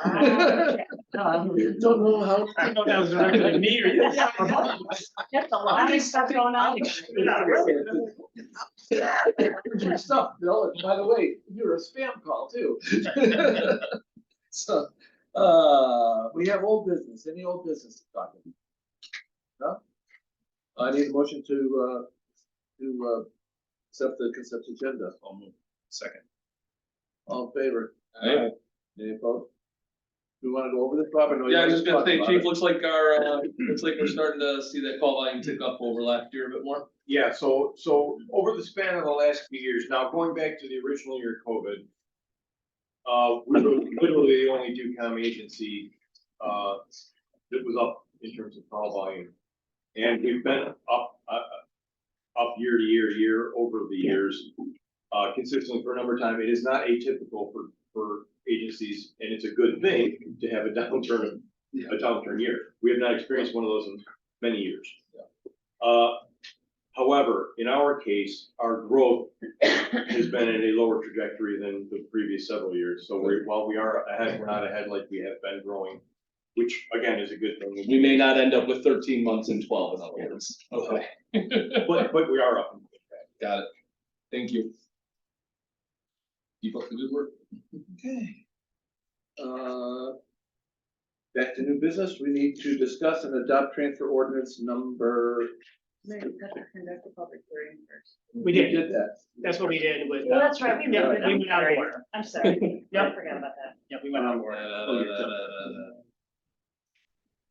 Wow. Don't know how. I don't know if that was directly me or you. That's a lot of stuff going on. Your stuff, Bill, and by the way, you're a spam call too. So, we have old business, any old business to talk about? No? I need a motion to accept the consent agenda. I'll move. Second. All in favor? Aye. Any opposed? We wanna go over this, Bob, or no? you Yeah, I wanna was just gonna talk say, about chief, it? looks like we're starting to see that call volume tick up over last year a bit more. Yeah, so over the span of the last few years, now going back to the original year of COVID, we were literally the only Ducom agency, that was up in terms of call volume. And we've been up year to year over the years, consistently for a number of time. It is not atypical for agencies, and it's a good thing to have a downturn year. We have not experienced one of those in many years. However, in our case, our growth has been in a lower trajectory than the previous several years. So while we are ahead, we're not ahead like we have been growing, which again is a good thing. We may not end up with 13 months and 12 in other words. Okay. But we are up. Got it. Thank you. Keep up the good work. Okay. Back to new business, we need to discuss and adopt transfer ordinance number. No, you have to conduct a public hearing first. We did, that. that's what we did with. Well, that's right, we Yeah, moved it. we went out of order. I'm sorry. Yep. I forgot about that. Yeah, we went out of order.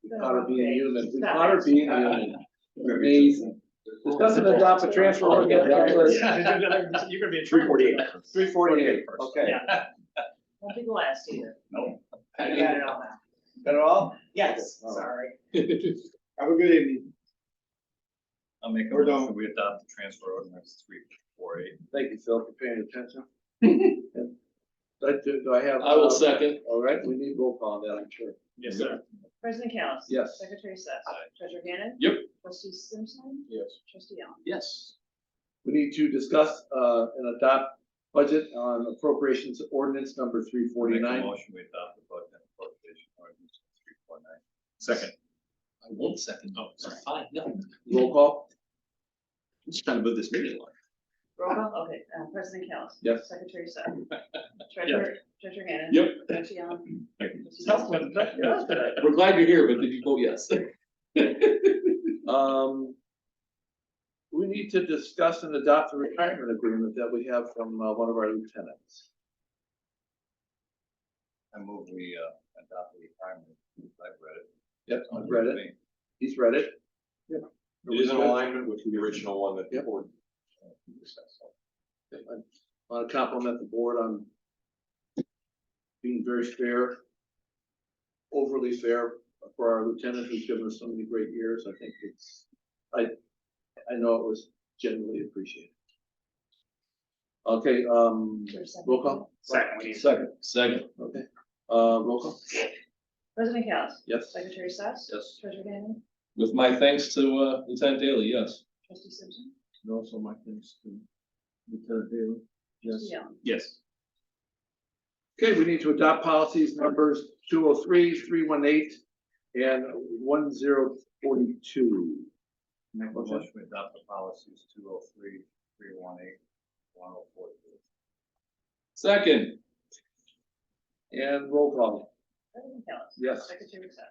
We caught her being human, we Stop. caught her being human. Amazing. Discuss and adopt a transfer ordinance number You're gonna be a 348. 348, okay. Yeah. Won't be the last either. No. I got it all now. Got it all? Yes, Okay. sorry. Have a good evening. I'll make a We're motion, done. we adopt the transfer ordinance 348. Thank you, Phil, for paying attention. Do I have? I will second. All right, we need roll call on that, I'm sure. Yes, sir. President Callis. Yes. Secretary Seth. Treasurer Gannon. Yep. Trustee Simpson. Yes. Trustee Allen. Yes. We need to discuss and adopt budget on appropriations ordinance number three Make a forty-nine. motion, we adopt the budget and appropriation ordinance 349. Second. I won't second. Oh, sorry. Fine, no. Roll call? I'm just trying to move this meeting along. Roll call, okay, President Callis. Yes. Secretary Seth. Treasurer Gannon. Yep. Trustee Allen. Thank you. Trustee Simpson. We're glad you're here, but did you vote yes? We need to discuss and adopt the retirement agreement that we have from one of our lieutenants. I move we adopt the retirement. I've read it. Yep, I've read it. He's read it. Yep. It is in alignment with the original one that the Yep. board discussed. I want to compliment the board on being very fair, overly fair for our lieutenant who's given us so many great years. I think I know it was genuinely appreciated. Okay, roll call? Second, we need. Second. Okay, roll call? President Callis. Yes. Secretary Seth. Yes. Treasurer Gannon. With my thanks to Lieutenant Daly, yes. Trustee Simpson. And also my thanks to Lieutenant Daly. Yes. Trustee Allen. Yes. Okay, we need to adopt policies numbers 203, 318, and 1042. Make a Okay. motion, we adopt the policies 203, 318, 1042. Second. And roll call. President Callis. Yes. Secretary Seth.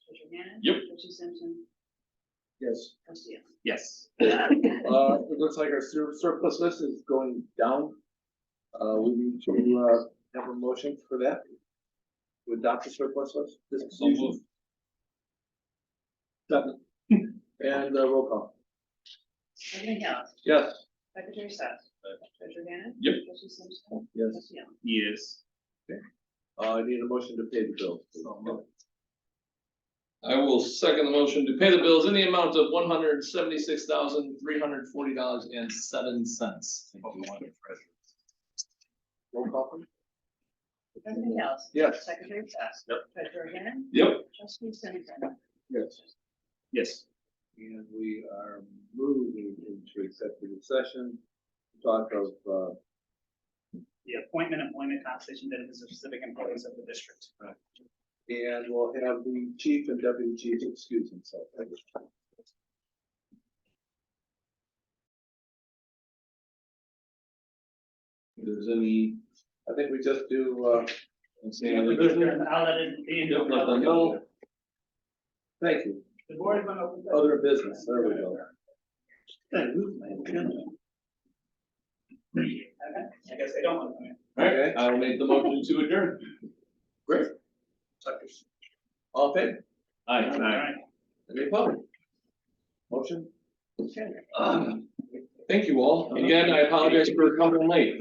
Treasurer Gannon. Yep. Trustee Simpson. Yes. Trustee Allen. Yes. It looks like our surplus list is going down. We need to have a motion for that. To adopt the surplus list. So moved. Second. And roll call. President Callis. Yes. Secretary Seth. Treasurer Gannon. Yep. Trustee Simpson. Yes. Trustee Allen. Yes. I need a motion to pay the bills. I will second the motion to pay the bills in the amount of $176,340.07. Roll call, please. President Gales. Yes. Secretary Sass. Yep. Treasurer Gannen. Yep. Trustee Simmons. Yes. Yes. And we are moving into executive session, talk of, The appointment, employment, compensation, benefits of specific employees of the district. and we'll have the chief and deputy chief excuse himself. If there's any, I think we just do, I'll let it be. Yep, let them know. thank you. The board is gonna open. Other business, there we go. Okay, I guess they don't want to come in. Okay. I'll make the motion to adjourn. Great. All in favor? Aye. All right. Any opposed? Motion? Thank you all. Again, I apologize for coming late.